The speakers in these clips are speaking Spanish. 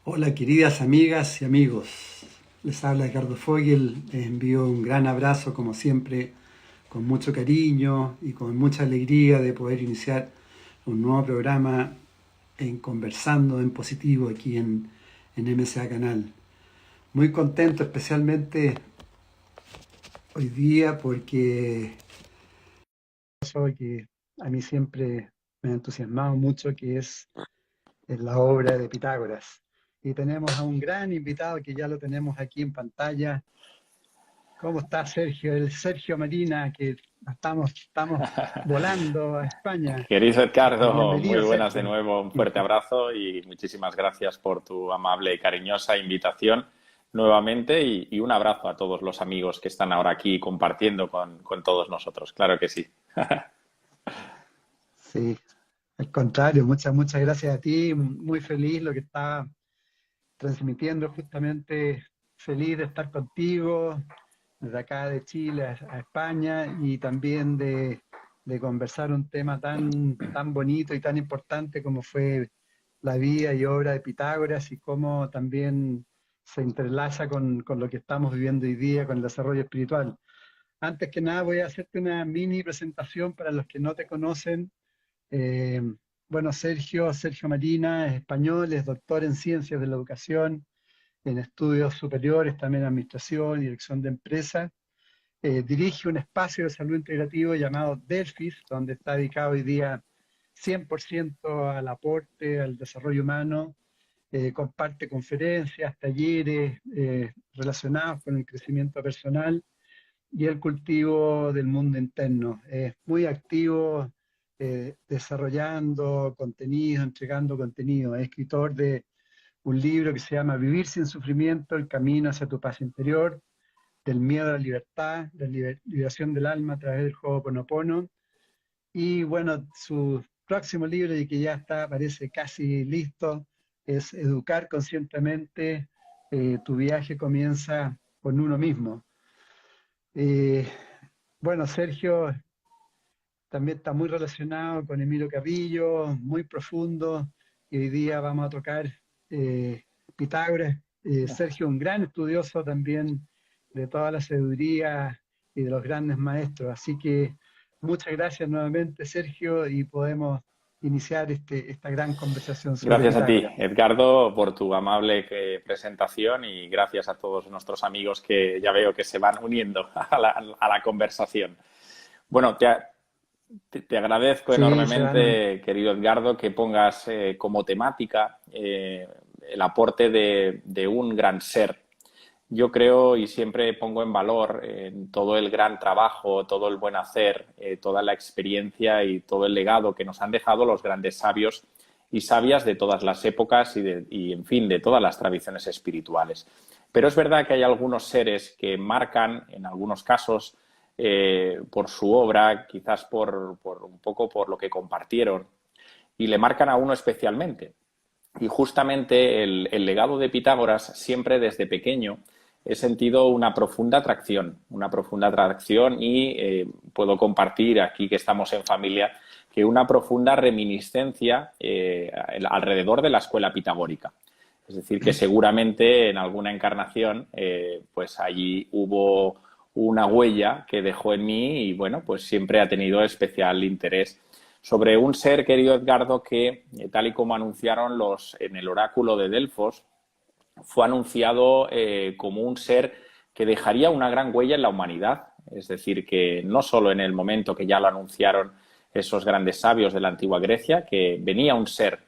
Hola queridas amigas y amigos, les habla Ricardo Fogel, les envío un gran abrazo como siempre, con mucho cariño y con mucha alegría de poder iniciar un nuevo programa en Conversando en Positivo aquí en MSA Canal. Muy contento especialmente hoy día porque eso que a mí siempre me ha entusiasmado mucho, que es la obra de Pitágoras. Y tenemos a un gran invitado que ya lo tenemos aquí en pantalla. ¿Cómo está Sergio? El Sergio Marina, que estamos volando a España. Querido Edgardo, muy Bienvenido, buenas de Sergio. nuevo, un fuerte abrazo y muchísimas gracias por tu amable y cariñosa invitación nuevamente y un abrazo a todos los amigos que están ahora aquí compartiendo con todos nosotros, claro que sí. Sí, al contrario, muchas gracias a ti. Muy feliz lo que está transmitiendo justamente. Feliz de estar contigo, desde acá de Chile a España y también de conversar un tema tan bonito y tan importante como fue la vida y obra de Pitágoras y cómo también se entrelaza con lo que estamos viviendo hoy día, con el desarrollo espiritual. Antes que nada voy a hacerte una mini presentación para los que no te conocen. Eh, bueno, Sergio Marina es español, es doctor en ciencias de la educación, en estudios superiores, también en administración y dirección de empresas. Dirige un espacio de salud integrativo llamado Delphis, donde está dedicado hoy día 100% al aporte, al desarrollo humano. Comparte conferencias, talleres relacionados con el crecimiento personal y el cultivo del mundo interno. Es muy activo desarrollando contenido, entregando contenido. Es escritor de un libro que se llama Vivir sin sufrimiento, el camino hacia tu paz interior, del miedo a la libertad, la liberación del alma a través del Ho'oponopono. Y bueno, su próximo libro, y que ya está, parece casi listo, es Educar conscientemente, tu viaje comienza con uno mismo. Eh, bueno, Sergio también está muy relacionado con Emilio Carrillo, muy profundo, y hoy día vamos a tocar eh, Pitágoras. Sergio, un gran estudioso también de toda la sabiduría y de los grandes maestros. Así que muchas gracias nuevamente, Sergio, y podemos iniciar esta gran conversación sobre Gracias a ti, Pitágoras. Edgardo, por tu amable presentación y gracias a todos nuestros amigos que ya veo que se van uniendo a la conversación. Bueno, te agradezco Sí, se van. enormemente, querido Edgardo, que pongas como temática el aporte de un gran ser. Yo creo y siempre pongo en valor todo el gran trabajo, todo el buen hacer, toda la experiencia y todo el legado que nos han dejado los grandes sabios y sabias de todas las épocas y, en fin, de todas las tradiciones espirituales. Pero es verdad que hay algunos seres que marcan, en algunos casos, por su obra, quizás por un poco por lo que compartieron, y le marcan a uno especialmente. Y justamente el legado de Pitágoras, siempre desde pequeño, he sentido una profunda atracción y puedo compartir aquí que estamos en familia, que una profunda reminiscencia alrededor de la escuela pitagórica. Es decir, que seguramente en alguna encarnación, pues allí hubo una huella que dejó en mí y bueno, pues siempre ha tenido especial interés sobre un ser, querido Edgardo, que tal y como anunciaron en el oráculo de Delfos, fue anunciado como un ser que dejaría una gran huella en la humanidad. Es decir, que no solo en el momento que ya lo anunciaron esos grandes sabios de la antigua Grecia, que venía un ser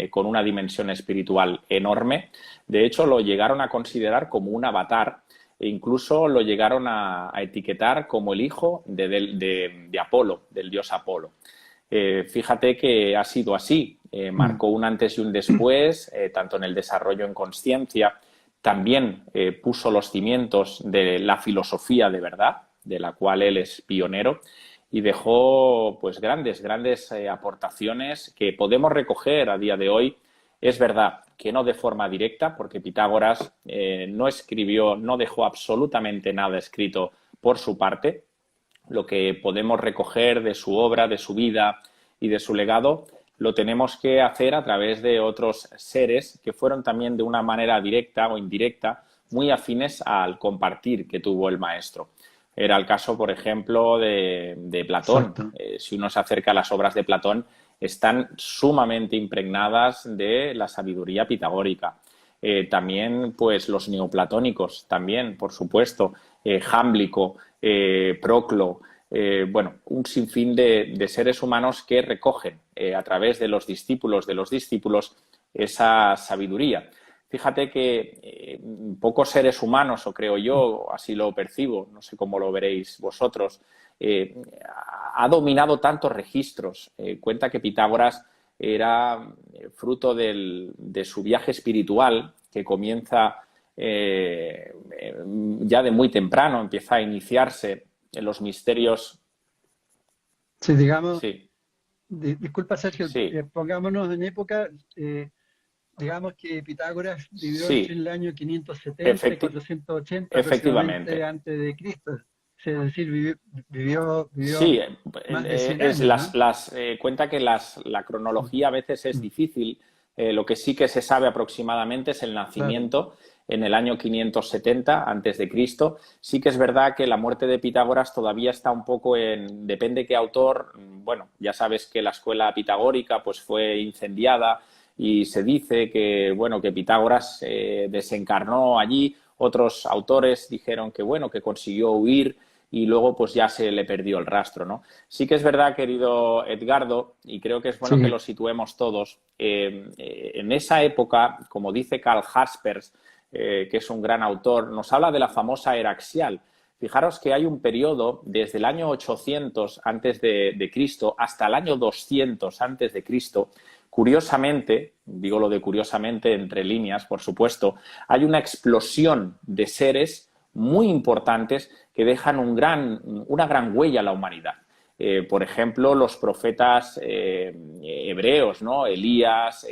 con una dimensión espiritual enorme, de hecho lo llegaron a considerar como un avatar e incluso lo llegaron a etiquetar como el hijo de Apolo, del dios Apolo. Fíjate que ha sido así, Mm. marcó un antes y un después, tanto en el desarrollo en conciencia, también puso los cimientos de la filosofía de verdad, de la cual él es pionero, y dejó pues grandes aportaciones que podemos recoger a día de hoy. Es verdad que no de forma directa, porque Pitágoras no escribió, no dejó absolutamente nada escrito por su parte. Lo que podemos recoger de su obra, de su vida y de su legado, lo tenemos que hacer a través de otros seres que fueron también de una manera directa o indirecta muy afines al compartir que tuvo el maestro. Era el caso, por ejemplo, de Platón. Exacto. Si uno se acerca a las obras de Platón, están sumamente impregnadas de la sabiduría pitagórica. También, pues, los neoplatónicos, también, por supuesto, Jámblico, Proclo, bueno, un sinfín de seres humanos que recogen a través de los discípulos esa sabiduría. Fíjate que pocos seres humanos, o creo yo, así lo percibo, no sé cómo lo veréis vosotros, ha dominado tantos registros. Cuenta que Pitágoras era fruto de su viaje espiritual, que comienza ya de muy temprano, empieza a iniciarse en los misterios. Sí, digamos, Sí, disculpa Sergio, sí, pongámonos en época, digamos que Pitágoras vivió entre sí, el año 570 y efecti- 480 aproximadamente efectivamente. antes de Cristo. Es decir, vivió Sí, más de 100 años, ¿no? cuenta que la cronología a veces es Mm, difícil. Lo que sí que se sabe aproximadamente es el claro, nacimiento en el año 570 antes de Cristo. Sí que es verdad que la muerte de Pitágoras todavía está un poco depende qué autor. Bueno, ya sabes que la escuela pitagórica pues fue incendiada y se dice que bueno que Pitágoras desencarnó allí. Otros autores dijeron que bueno que consiguió huir y luego pues ya se le perdió el rastro, ¿no? Sí que es verdad, querido Edgardo, y creo que es bueno que sí, lo situemos todos, en esa época, como dice Karl Jaspers, que es un gran autor, nos habla de la famosa era axial. Fijaros que hay un periodo desde el año 800 antes de Cristo hasta el año 200 antes de Cristo. Curiosamente, digo lo de curiosamente entre líneas, por supuesto, hay una explosión de seres muy importantes que dejan una gran huella a la humanidad. Por ejemplo, los profetas hebreos, ¿no? Elías,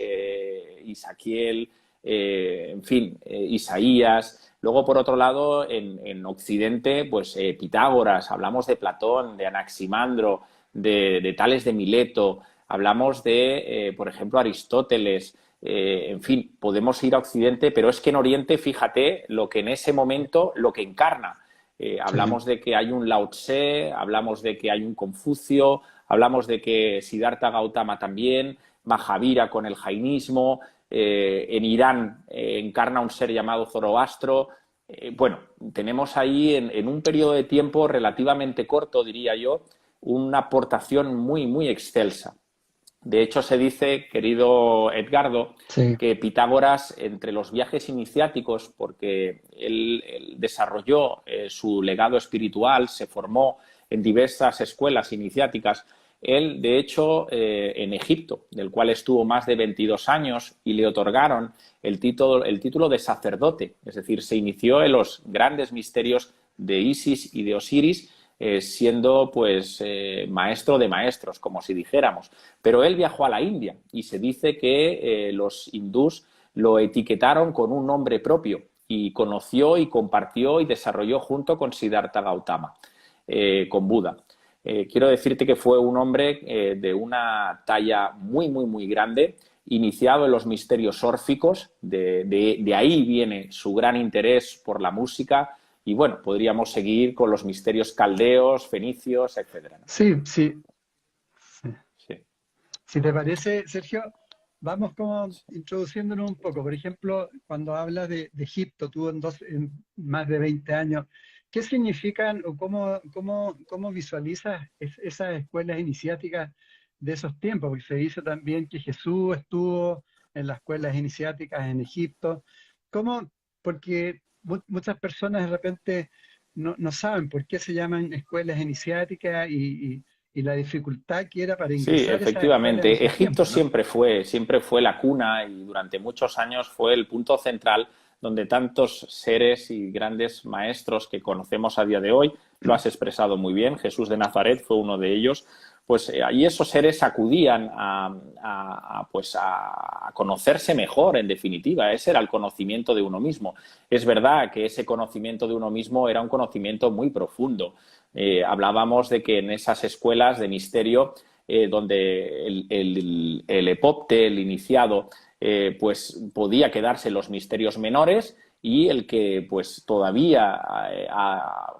Isaquiel, en fin, Isaías. Luego, por otro lado, en Occidente, pues Pitágoras, hablamos de Platón, de Anaximandro, de Tales de Mileto, hablamos de, por ejemplo, Aristóteles. En fin, podemos ir a Occidente, pero es que en Oriente, fíjate lo que en ese momento, lo que encarna. sí, Hablamos de que hay un Lao Tse, hablamos de que hay un Confucio, hablamos de que Siddhartha Gautama también, Mahavira con el jainismo, en Irán encarna un ser llamado Zoroastro. Bueno, tenemos ahí en un periodo de tiempo relativamente corto, diría yo, una aportación muy, muy excelsa. De hecho, se dice, querido Edgardo, sí, que Pitágoras, entre los viajes iniciáticos, porque él desarrolló su legado espiritual, se formó en diversas escuelas iniciáticas, él, de hecho, en Egipto, del cual estuvo más de 22 años y le otorgaron el título de sacerdote, es decir, se inició en los grandes misterios de Isis y de Osiris, siendo pues maestro de maestros, como si dijéramos. Pero él viajó a la India y se dice que los hindús lo etiquetaron con un nombre propio y conoció y compartió y desarrolló junto con Siddhartha Gautama, con Buda. Quiero decirte que fue un hombre de una talla muy, muy, muy grande, iniciado en los misterios órficos, de ahí viene su gran interés por la música, y bueno, podríamos seguir con los misterios caldeos, fenicios, etcétera, ¿no? sí, sí, sí. Sí, Si te parece, Sergio, vamos como sí. introduciéndonos un poco. Por ejemplo, cuando hablas de Egipto, tú en más de 20 años, ¿qué significan o cómo visualizas esas escuelas iniciáticas de esos tiempos? Porque se dice también que Jesús estuvo en las escuelas iniciáticas en Egipto. ¿Cómo? Porque muchas personas de repente no saben por qué se llaman escuelas iniciáticas y la dificultad que era para Sí, ingresar a esas escuelas en efectivamente. esos Egipto tiempos, ¿no? siempre fue la cuna y durante muchos años fue el punto central donde tantos seres y grandes maestros que conocemos a día de hoy, lo has expresado muy bien, Jesús de Nazaret fue uno de ellos, pues ahí esos seres acudían pues a conocerse mejor, en definitiva, ese era el conocimiento de uno mismo. Es verdad que ese conocimiento de uno mismo era un conocimiento muy profundo. Hablábamos de que en esas escuelas de misterio donde el epopte, el iniciado, pues podía quedarse en los misterios menores, y el que pues todavía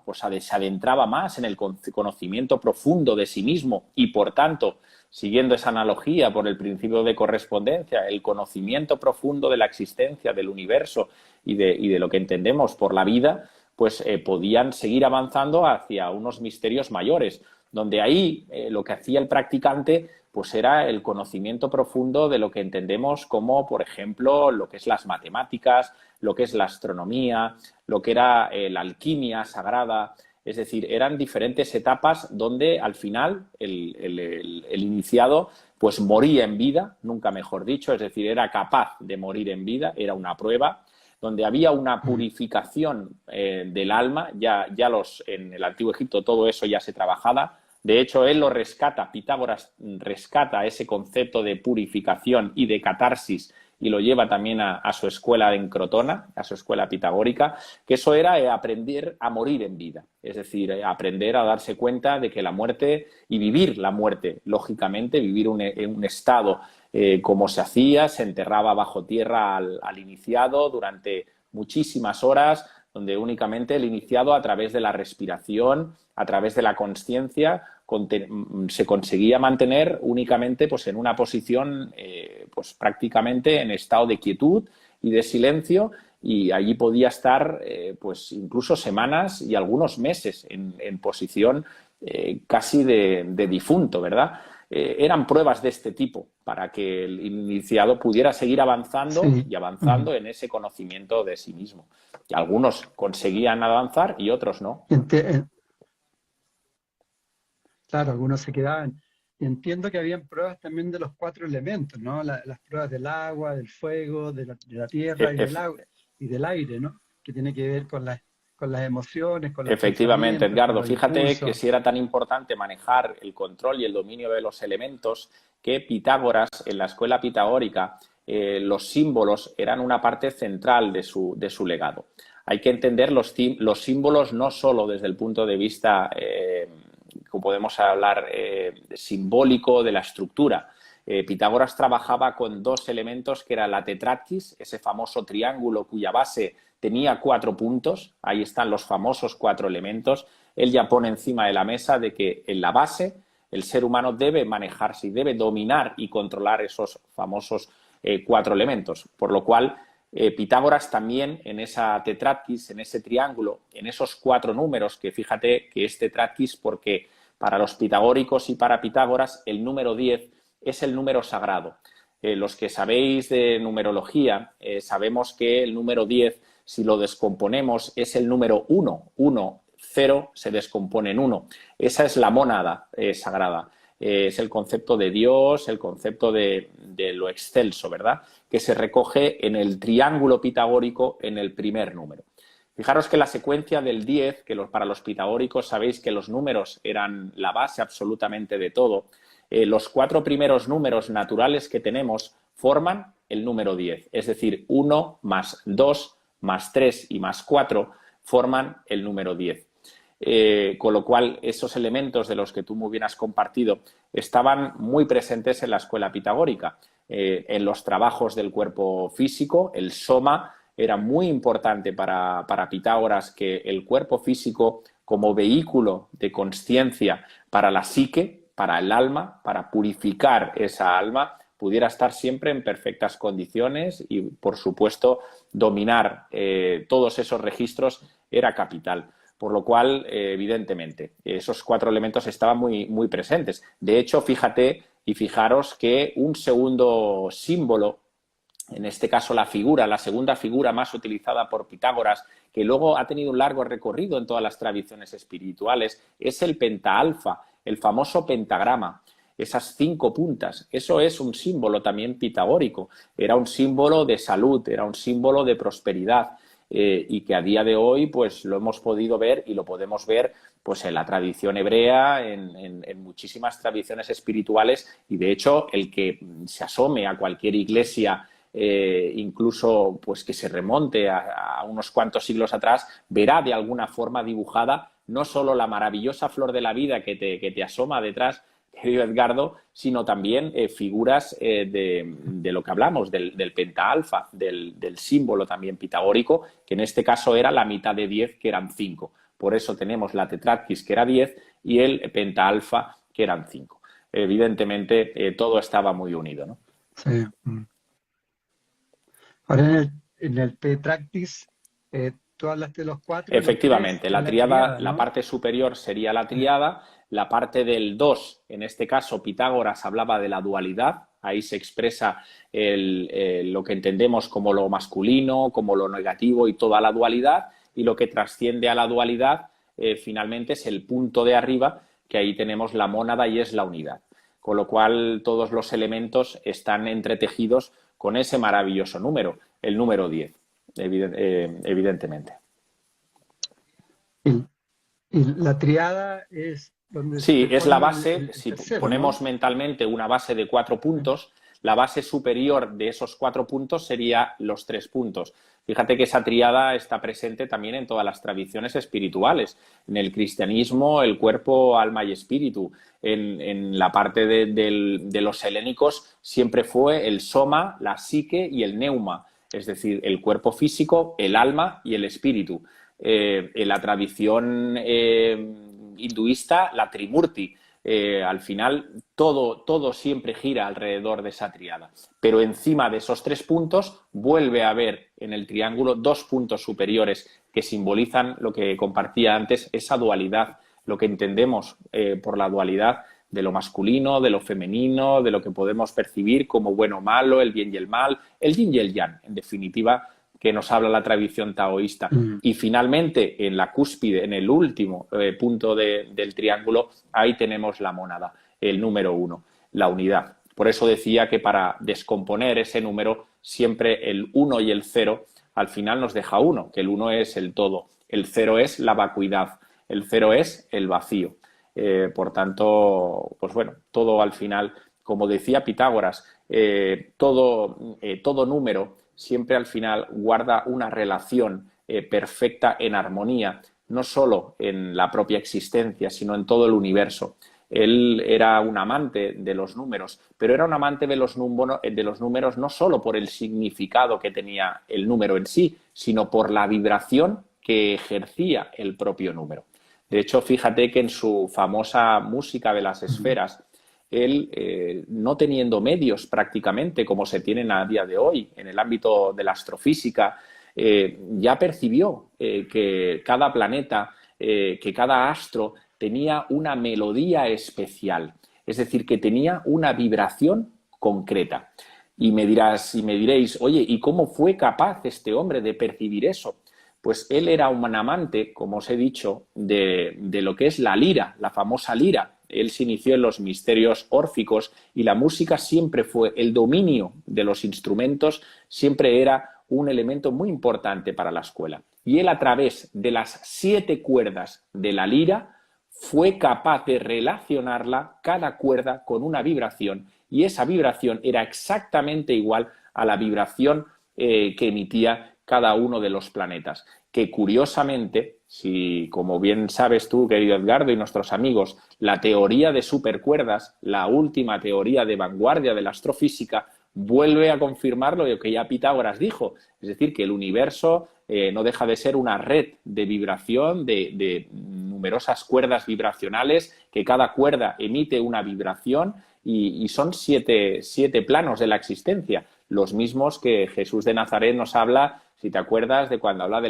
pues se adentraba más en el conocimiento profundo de sí mismo y, por tanto, siguiendo esa analogía por el principio de correspondencia, el conocimiento profundo de la existencia, del universo y de lo que entendemos por la vida, pues podían seguir avanzando hacia unos misterios mayores, donde ahí lo que hacía el practicante pues era el conocimiento profundo de lo que entendemos como, por ejemplo, lo que es las matemáticas, lo que es la astronomía, lo que era la alquimia sagrada. Es decir, eran diferentes etapas donde al final el iniciado pues moría en vida, nunca mejor dicho, es decir, era capaz de morir en vida, era una prueba, donde había una purificación del alma, en el Antiguo Egipto todo eso ya se trabajaba. De hecho, él lo rescata, Pitágoras rescata ese concepto de purificación y de catarsis y lo lleva también a su escuela en Crotona, a su escuela pitagórica, que eso era aprender a morir en vida, es decir, aprender a darse cuenta de que la muerte y vivir la muerte, lógicamente, vivir un estado como se hacía, se enterraba bajo tierra al iniciado durante muchísimas horas, donde únicamente el iniciado, a través de la respiración, a través de la consciencia, se conseguía mantener únicamente pues, en una posición pues, prácticamente en estado de quietud y de silencio, y allí podía estar pues, incluso semanas y algunos meses en posición casi de difunto, ¿verdad? Eran pruebas de este tipo para que el iniciado pudiera seguir avanzando Sí. y avanzando en ese conocimiento de sí mismo. Y algunos conseguían avanzar y otros no. Claro, algunos se quedaban. Y entiendo que habían pruebas también de los cuatro elementos, ¿no? Las pruebas del agua, del fuego, de la tierra y del agua, y del aire, ¿no? Que tiene que ver con las emociones, con los Efectivamente, pensamientos, con Edgardo. los Fíjate que impulsos. si era tan importante manejar el control y el dominio de los elementos, que Pitágoras, en la escuela pitagórica, los símbolos eran una parte central de su legado. Hay que entender los símbolos no solo desde el punto de vista, como podemos hablar, simbólico de la estructura. Pitágoras trabajaba con dos elementos, que era la tetraquis, ese famoso triángulo cuya base tenía 4 puntos. Ahí están los famosos 4 elementos. Él ya pone encima de la mesa de que en la base el ser humano debe manejarse y debe dominar y controlar esos famosos 4 elementos. Por lo cual, Pitágoras también en esa tetraquis, en ese triángulo, en esos 4 números, que fíjate que es tetraquis porque para los pitagóricos y para Pitágoras el número 10 es el número sagrado. Los que sabéis de numerología, sabemos que el número 10, si lo descomponemos, es el número 1. 1, 0 se descompone en 1. Esa es la mónada sagrada. Es el concepto de Dios, el concepto de lo excelso, ¿verdad? Que se recoge en el triángulo pitagórico en el primer número. Fijaros que la secuencia del 10, que para los pitagóricos sabéis que los números eran la base absolutamente de todo, los 4 primeros números naturales que tenemos forman el número 10. Es decir, 1 más 2 más 3 y más 4 forman el número 10. Con lo cual, esos elementos de los que tú muy bien has compartido estaban muy presentes en la escuela pitagórica. En los trabajos del cuerpo físico, el soma era muy importante para Pitágoras, que el cuerpo físico como vehículo de consciencia para la psique, para el alma, para purificar esa alma, pudiera estar siempre en perfectas condiciones y, por supuesto, dominar todos esos registros era capital. Por lo cual, evidentemente, esos 4 elementos estaban muy, muy presentes. De hecho, fíjate y fijaros que un segundo símbolo, en este caso la segunda figura más utilizada por Pitágoras, que luego ha tenido un largo recorrido en todas las tradiciones espirituales, es el pentaalfa, el famoso pentagrama. Esas 5 puntas, eso es un símbolo también pitagórico. Era un símbolo de salud, era un símbolo de prosperidad. Y que a día de hoy pues lo hemos podido ver y lo podemos ver pues en la tradición hebrea, en muchísimas tradiciones espirituales, y de hecho el que se asome a cualquier iglesia, incluso pues que se remonte a unos cuantos siglos atrás, verá de alguna forma dibujada no solo la maravillosa flor de la vida que te asoma detrás, querido Edgardo, sino también figuras de lo que hablamos, del penta-alfa, del símbolo también pitagórico, que en este caso era la mitad de 10, que eran 5. Por eso tenemos la tetraquis, que era 10, y el penta-alfa, que eran 5. Evidentemente, todo estaba muy unido, ¿no? Sí. Ahora en el Tetractis, tú hablaste de los cuatro y los tres Efectivamente, es la la tríada, triada, la ¿no? parte superior sería la tríada, la parte del 2, en este caso Pitágoras hablaba de la dualidad, ahí se expresa lo que entendemos como lo masculino, como lo negativo y toda la dualidad, y lo que trasciende a la dualidad finalmente es el punto de arriba, que ahí tenemos la mónada y es la unidad. Con lo cual todos los elementos están entretejidos con ese maravilloso número, el número 10, evidentemente. Y, y la triada es donde Sí, se es la forma base, el si tercero, ponemos ¿no? mentalmente una base de 4 puntos, la base superior de esos 4 puntos sería los 3 puntos. Fíjate que esa triada está presente también en todas las tradiciones espirituales. En el cristianismo, el cuerpo, alma y espíritu. En la parte de los helénicos siempre fue el soma, la psique y el neuma, es decir, el cuerpo físico, el alma y el espíritu. En la tradición hinduista, la Trimurti. Al final, todo siempre gira alrededor de esa triada. Pero encima de esos 3 puntos, vuelve a haber en el triángulo 2 puntos superiores que simbolizan lo que compartía antes, esa dualidad, lo que entendemos por la dualidad de lo masculino, de lo femenino, de lo que podemos percibir como bueno o malo, el bien y el mal, el yin y el yang, en definitiva, que nos habla la tradición taoísta. Mm. Y finalmente, en la cúspide, en el último punto del triángulo, ahí tenemos la mónada, el número 1, la unidad. Por eso decía que para descomponer ese número, siempre el 1 y el 0 al final nos deja 1, que el 1 es el todo, el 0 es la vacuidad, el 0 es el vacío. Por tanto, pues bueno, todo al final, como decía Pitágoras, todo número siempre al final guarda una relación perfecta en armonía, no solo en la propia existencia, sino en todo el universo. Él era un amante de los números, pero era un amante de los números no solo por el significado que tenía el número en sí, sino por la vibración que ejercía el propio número. De hecho, fíjate que en su famosa música de las esferas, él, no teniendo medios prácticamente como se tienen a día de hoy en el ámbito de la astrofísica, ya percibió que cada planeta, que cada astro tenía una melodía especial, es decir, que tenía una vibración concreta. Y me diréis, oye, ¿y cómo fue capaz este hombre de percibir eso? Pues él era un amante, como os he dicho, de lo que es la lira, la famosa lira. Él se inició en los misterios órficos y la música siempre fue, el dominio de los instrumentos siempre era un elemento muy importante para la escuela. Y él, a través de las 7 cuerdas de la lira, fue capaz de relacionarla, cada cuerda, con una vibración, y esa vibración era exactamente igual a la vibración que emitía cada uno de los planetas, que curiosamente, si como bien sabes tú, querido Edgardo, y nuestros amigos, la teoría de supercuerdas, la última teoría de vanguardia de la astrofísica, vuelve a confirmar lo que ya Pitágoras dijo, es decir, que el universo no deja de ser una red de vibración, de numerosas cuerdas vibracionales, que cada cuerda emite una vibración y son 7 planos de la existencia, los mismos que Jesús de Nazaret nos habla, si te acuerdas, de cuando habla de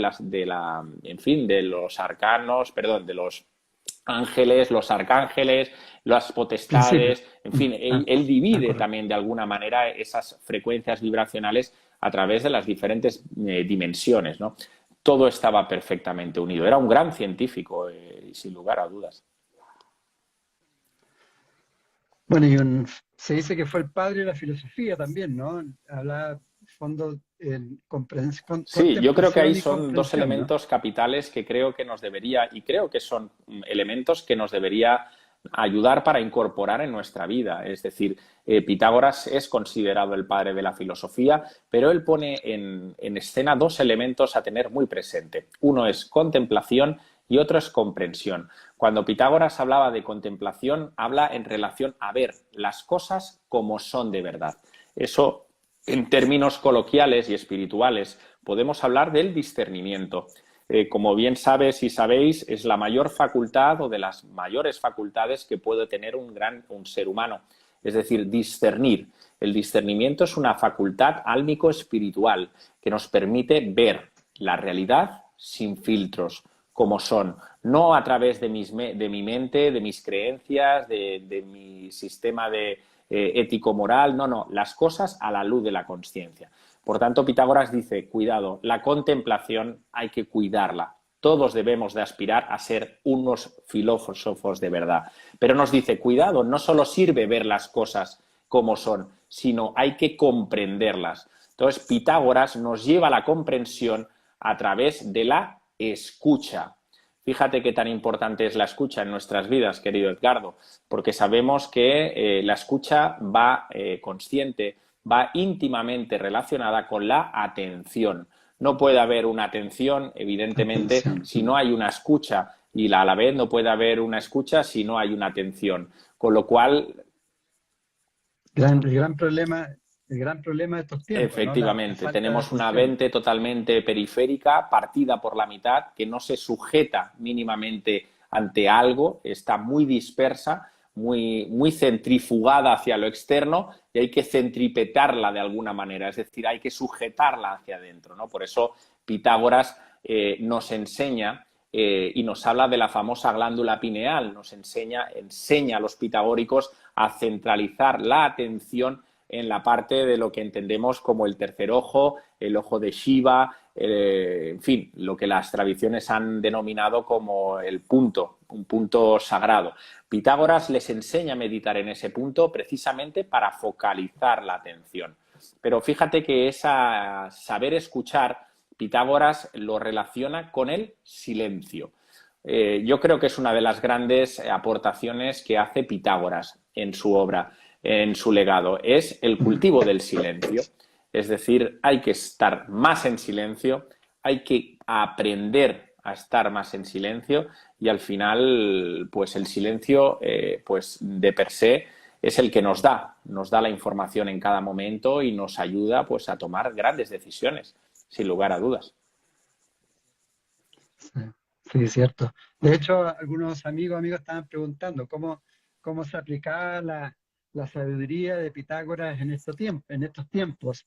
los arcanos, perdón, de los ángeles, los arcángeles, las Principio. potestades, en fin, él De divide acuerdo. también de alguna manera esas frecuencias vibracionales a través de las diferentes dimensiones, ¿no? Todo estaba perfectamente unido. Era un gran científico, sin lugar a dudas. Bueno, se dice que fue el padre de la filosofía también, ¿no? Habla fondo en Sí, yo creo que ahí contemplación y son 2 comprensión, ¿no? elementos capitales que creo que nos debería, y creo que son elementos que nos debería ayudar para incorporar en nuestra vida. Es decir, Pitágoras es considerado el padre de la filosofía, pero él pone en escena 2 elementos a tener muy presente. Uno es contemplación y otro es comprensión. Cuando Pitágoras hablaba de contemplación, habla en relación a ver las cosas como son de verdad. Eso, en términos coloquiales y espirituales, podemos hablar del discernimiento. Como bien sabes y sabéis, es la mayor facultad o de las mayores facultades que puede tener un ser humano. Es decir, discernir. El discernimiento es una facultad álmico-espiritual que nos permite ver la realidad sin filtros, como son, no a través de mi mente, de mis creencias, de mi sistema ético-moral, no, las cosas a la luz de la consciencia. Por tanto, Pitágoras dice, cuidado, la contemplación hay que cuidarla. Todos debemos de aspirar a ser unos filósofos de verdad. Pero nos dice, cuidado, no solo sirve ver las cosas como son, sino hay que comprenderlas. Entonces, Pitágoras nos lleva a la comprensión a través de la escucha. Fíjate qué tan importante es la escucha en nuestras vidas, querido Edgardo, porque sabemos que la escucha va consciente, va íntimamente relacionada con la atención. No puede haber una atención, evidentemente, si no hay una escucha, y a la vez no puede haber una escucha si no hay una atención. Con lo cual... El gran problema de estos tiempos, ¿no? Efectivamente, tenemos una mente totalmente periférica, partida por la mitad, que no se sujeta mínimamente ante algo, está muy dispersa, muy centrifugada hacia lo externo y hay que centripetarla de alguna manera, es decir, hay que sujetarla hacia adentro, ¿no? Por eso Pitágoras nos enseña y nos habla de la famosa glándula pineal, nos enseña a los pitagóricos a centralizar la atención en la parte de lo que entendemos como el tercer ojo, el ojo de Shiva, en fin, lo que las tradiciones han denominado como el punto, un punto sagrado. Pitágoras les enseña a meditar en ese punto precisamente para focalizar la atención. Pero fíjate que saber escuchar, Pitágoras lo relaciona con el silencio. Yo creo que es una de las grandes aportaciones que hace Pitágoras en su obra, en su legado, es el cultivo del silencio. Es decir, hay que estar más en silencio, hay que aprender a estar más en silencio y al final, pues el silencio, pues de per se, es el que nos da la información en cada momento y nos ayuda pues a tomar grandes decisiones, sin lugar a dudas. Sí, es cierto. De hecho, algunos amigos estaban preguntando cómo se aplicaba la sabiduría de Pitágoras en estos tiempos.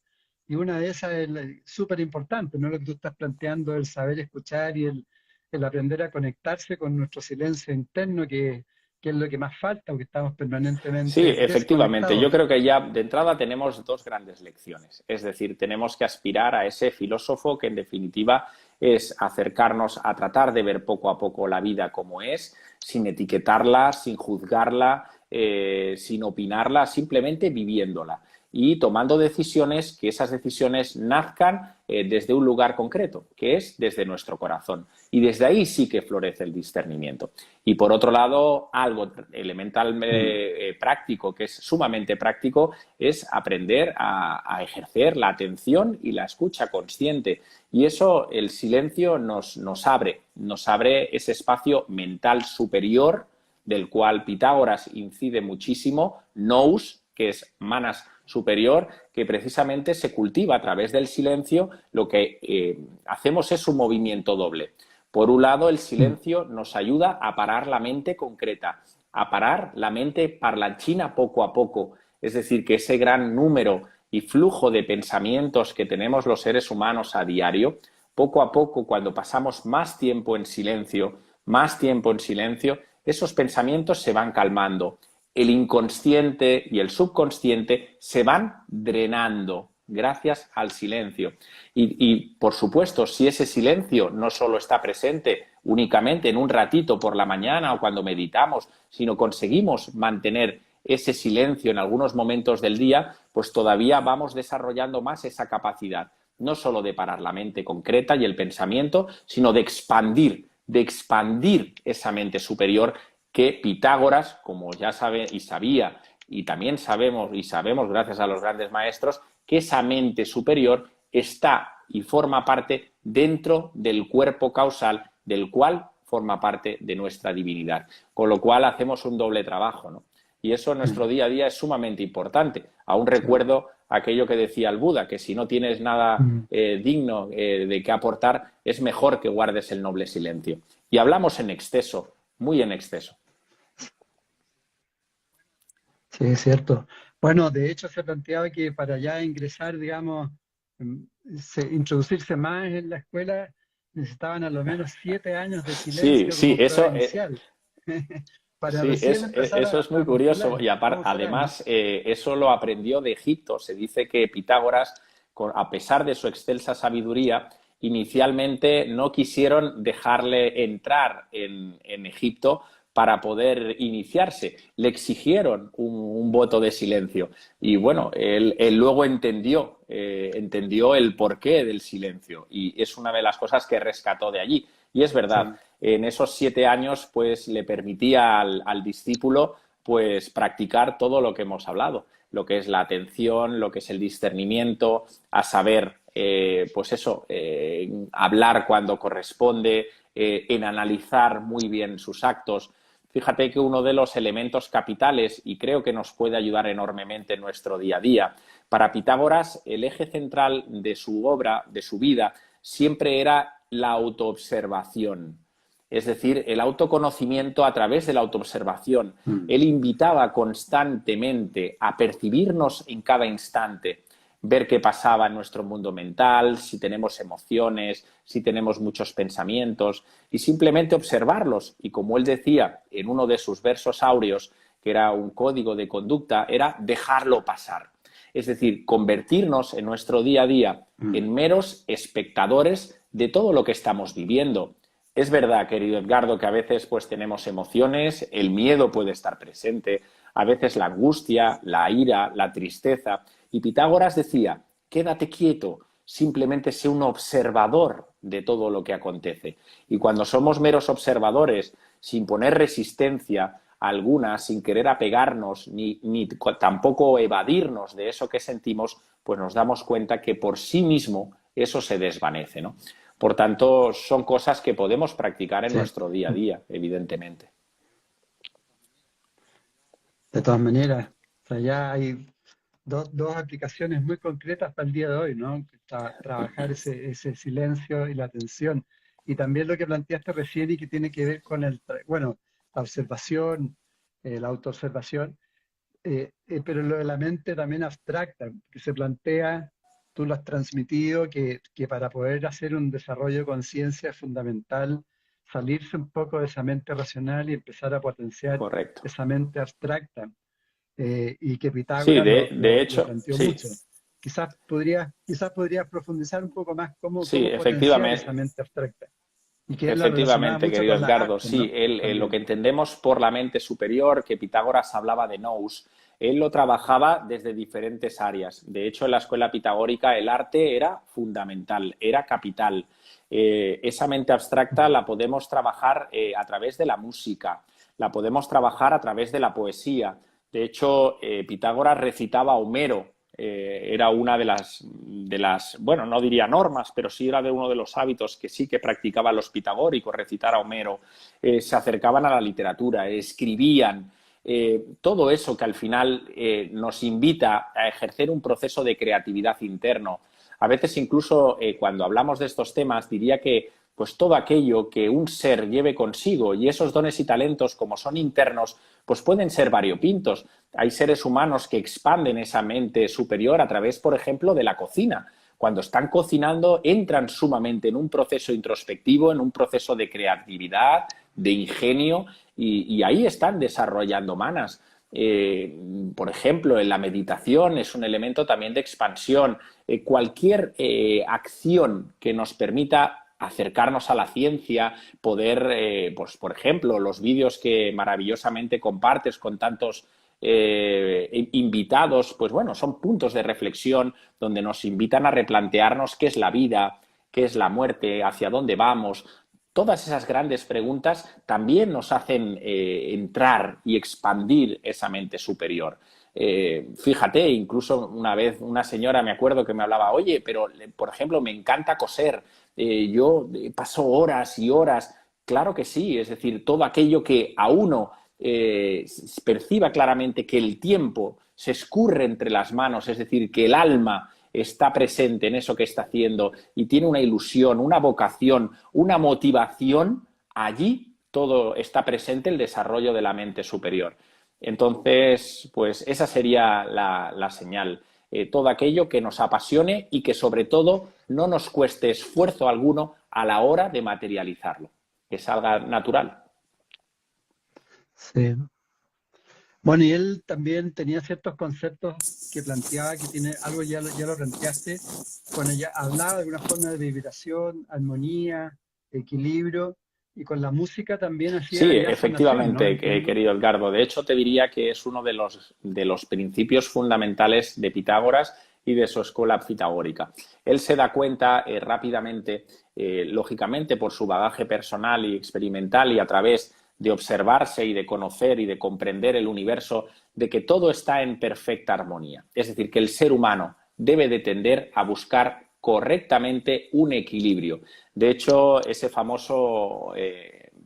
Y una de esas es súper importante, ¿no? Lo que tú estás planteando, el saber escuchar y el aprender a conectarse con nuestro silencio interno, que es lo que más falta, porque estamos Sí, permanentemente efectivamente. Yo desconectados. creo que ya de entrada tenemos dos grandes lecciones. Es decir, tenemos que aspirar a ese filósofo que en definitiva es acercarnos a tratar de ver poco a poco la vida como es, sin etiquetarla, sin juzgarla, sin opinarla, simplemente viviéndola y tomando decisiones, que esas decisiones nazcan desde un lugar concreto, que es desde nuestro corazón. Y desde ahí sí que florece el discernimiento. Y por otro lado, algo elemental práctico, que es sumamente práctico, es aprender a ejercer la atención y la escucha consciente. Y eso, el silencio nos abre ese espacio mental superior del cual Pitágoras incide muchísimo, nous, que es manas superior, que precisamente se cultiva a través del silencio. Lo que hacemos es un movimiento doble. Por un lado, el silencio nos ayuda a parar la mente concreta, a parar la mente parlanchina poco a poco. Es decir, que ese gran número y flujo de pensamientos que tenemos los seres humanos a diario, poco a poco, cuando pasamos más tiempo en silencio, esos pensamientos se van calmando. El inconsciente y el subconsciente se van drenando gracias al silencio. Y, por supuesto, si ese silencio no solo está presente únicamente en un ratito por la mañana o cuando meditamos, sino conseguimos mantener ese silencio en algunos momentos del día, pues todavía vamos desarrollando más esa capacidad, no solo de parar la mente concreta y el pensamiento, sino de expandir esa mente superior que Pitágoras, como ya sabe y sabía, y también sabemos gracias a los grandes maestros, que esa mente superior está y forma parte dentro del cuerpo causal del cual forma parte de nuestra divinidad. Con lo cual hacemos un doble trabajo, ¿no? Y eso en nuestro día a día es sumamente importante. Aún recuerdo aquello que decía el Buda, que si no tienes nada digno de qué aportar, es mejor que guardes el noble silencio. Y hablamos en exceso, muy en exceso. Sí, es cierto. Bueno, de hecho se planteaba que para ya ingresar, digamos, introducirse más en la escuela, necesitaban a lo menos 7 años de Sí, silencio sí, como prueba inicial, para sí, recién empezar eso es a muy curioso postular. y ¿Cómo será, no? además eso lo aprendió de Egipto. Se dice que Pitágoras, a pesar de su excelsa sabiduría, inicialmente no quisieron dejarle entrar en Egipto para poder iniciarse. Le exigieron un voto de silencio y bueno, él luego entendió el porqué del silencio y es una de las cosas que rescató de allí. Y es verdad, Sí, en esos 7 años pues le permitía al discípulo pues practicar todo lo que hemos hablado, lo que es la atención, lo que es el discernimiento, a saber, pues eso, hablar cuando corresponde, en analizar muy bien sus actos. Fíjate que uno de los elementos capitales, y creo que nos puede ayudar enormemente en nuestro día a día, para Pitágoras el eje central de su obra, de su vida, siempre era la autoobservación, es decir, el autoconocimiento a través de la autoobservación. Él invitaba constantemente a percibirnos en cada instante, ver qué pasaba en nuestro mundo mental, si tenemos emociones, si tenemos muchos pensamientos, y simplemente observarlos. Y como él decía en uno de sus versos áureos, que era un código de conducta, era dejarlo pasar. Es decir, convertirnos en nuestro día a día en meros espectadores de todo lo que estamos viviendo. Es verdad, querido Edgardo, que a veces pues tenemos emociones, el miedo puede estar presente, a veces la angustia, la ira, la tristeza. Y Pitágoras decía, quédate quieto, simplemente sé un observador de todo lo que acontece. Y cuando somos meros observadores, sin poner resistencia alguna, sin querer apegarnos ni tampoco evadirnos de eso que sentimos, pues nos damos cuenta que por sí mismo eso se desvanece, ¿no? Por tanto, son cosas que podemos practicar en sí. nuestro día a día, evidentemente. De todas maneras, o sea, ya hay dos aplicaciones muy concretas para el día de hoy, ¿no? Trabajar ese silencio y la atención. Y también lo que planteaste recién y que tiene que ver con bueno, la observación, la autoobservación, pero lo de la mente también abstracta, que se plantea, tú lo has transmitido, que para poder hacer un desarrollo de conciencia es fundamental salirse un poco de esa mente racional y empezar a potenciar Correcto. esa mente abstracta, y que Sí, Pitágoras de lo hecho, planteó sí. mucho. Quizás podrías profundizar un poco más Sí, cómo potenciar esa efectivamente. mente abstracta, y que él lo relacionaba Efectivamente, mucho querido con la Edgardo, arte, sí, ¿no? él, lo que También. entendemos por la mente superior, que Pitágoras hablaba de nous, él lo trabajaba desde diferentes áreas. De hecho, en la escuela pitagórica el arte era fundamental, era capital. Esa mente abstracta la podemos trabajar a través de la música, la podemos trabajar a través de la poesía. De hecho, Pitágoras recitaba a Homero, era una bueno, no diría normas, pero sí era de uno de los hábitos que sí que practicaban los pitagóricos, recitar a Homero. Se acercaban a la literatura, escribían, todo eso que al final nos invita a ejercer un proceso de creatividad interno. A veces incluso cuando hablamos de estos temas diría que pues todo aquello que un ser lleve consigo y esos dones y talentos como son internos, pues pueden ser variopintos. Hay seres humanos que expanden esa mente superior a través, por ejemplo, de la cocina. Cuando están cocinando, entran sumamente en un proceso introspectivo, en un proceso de creatividad, de ingenio, y ahí están desarrollando manas. Por ejemplo, en la meditación es un elemento también de expansión. Cualquier acción que nos permita acercarnos a la ciencia, poder, pues, por ejemplo, los vídeos que maravillosamente compartes con tantos invitados, pues bueno, son puntos de reflexión donde nos invitan a replantearnos qué es la vida, qué es la muerte, hacia dónde vamos. Todas esas grandes preguntas también nos hacen entrar y expandir esa mente superior. Fíjate, incluso una vez una señora me acuerdo que me hablaba, oye, pero por ejemplo me encanta coser, yo paso horas y horas. Claro que sí, es decir, todo aquello que a uno perciba claramente que el tiempo se escurre entre las manos, es decir, que el alma está presente en eso que está haciendo y tiene una ilusión, una vocación, una motivación, allí todo está presente el desarrollo de la mente superior. Entonces, pues esa sería la señal. Todo aquello que nos apasione y que sobre todo no nos cueste esfuerzo alguno a la hora de materializarlo, que salga natural. Sí. Bueno, y él también tenía ciertos conceptos que planteaba, que tiene algo ya lo planteaste, cuando ya hablaba de alguna forma de vibración, armonía, equilibrio, y con la música también hacía Sí, ya sanación, ¿no? efectivamente, Entiendo. querido Edgardo. De hecho, te diría que es uno de los principios fundamentales de Pitágoras y de su escuela pitagórica. Él se da cuenta rápidamente, lógicamente por su bagaje personal y experimental y a través de observarse y de conocer y de comprender el universo, de que todo está en perfecta armonía. Es decir, que el ser humano debe de tender a buscar correctamente un equilibrio. De hecho, ese famoso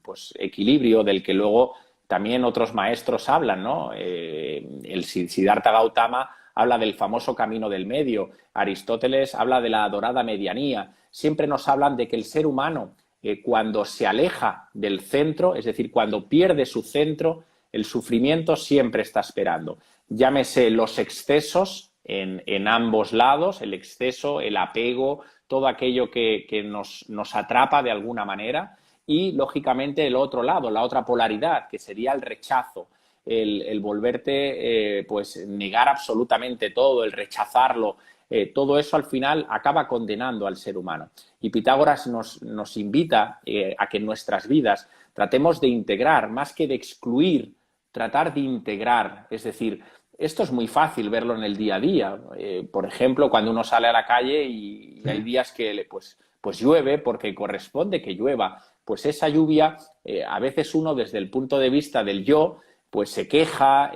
pues, equilibrio del que luego también otros maestros hablan, ¿no? El Siddhartha Gautama habla del famoso camino del medio, Aristóteles habla de la dorada medianía, siempre nos hablan de que el ser humano cuando se aleja del centro, es decir, cuando pierde su centro, el sufrimiento siempre está esperando. Llámese los excesos en ambos lados, el exceso, el apego, todo aquello que nos atrapa de alguna manera, y lógicamente el otro lado, la otra polaridad, que sería el rechazo, el volverte, pues negar absolutamente todo, el rechazarlo, todo eso al final acaba condenando al ser humano. Y Pitágoras nos invita a que en nuestras vidas tratemos de integrar, más que de excluir, tratar de integrar, es decir, esto es muy fácil verlo en el día a día. Por ejemplo, cuando uno sale a la calle y Sí, hay días que pues llueve porque corresponde que llueva, pues esa lluvia, a veces uno desde el punto de vista del yo, pues se queja,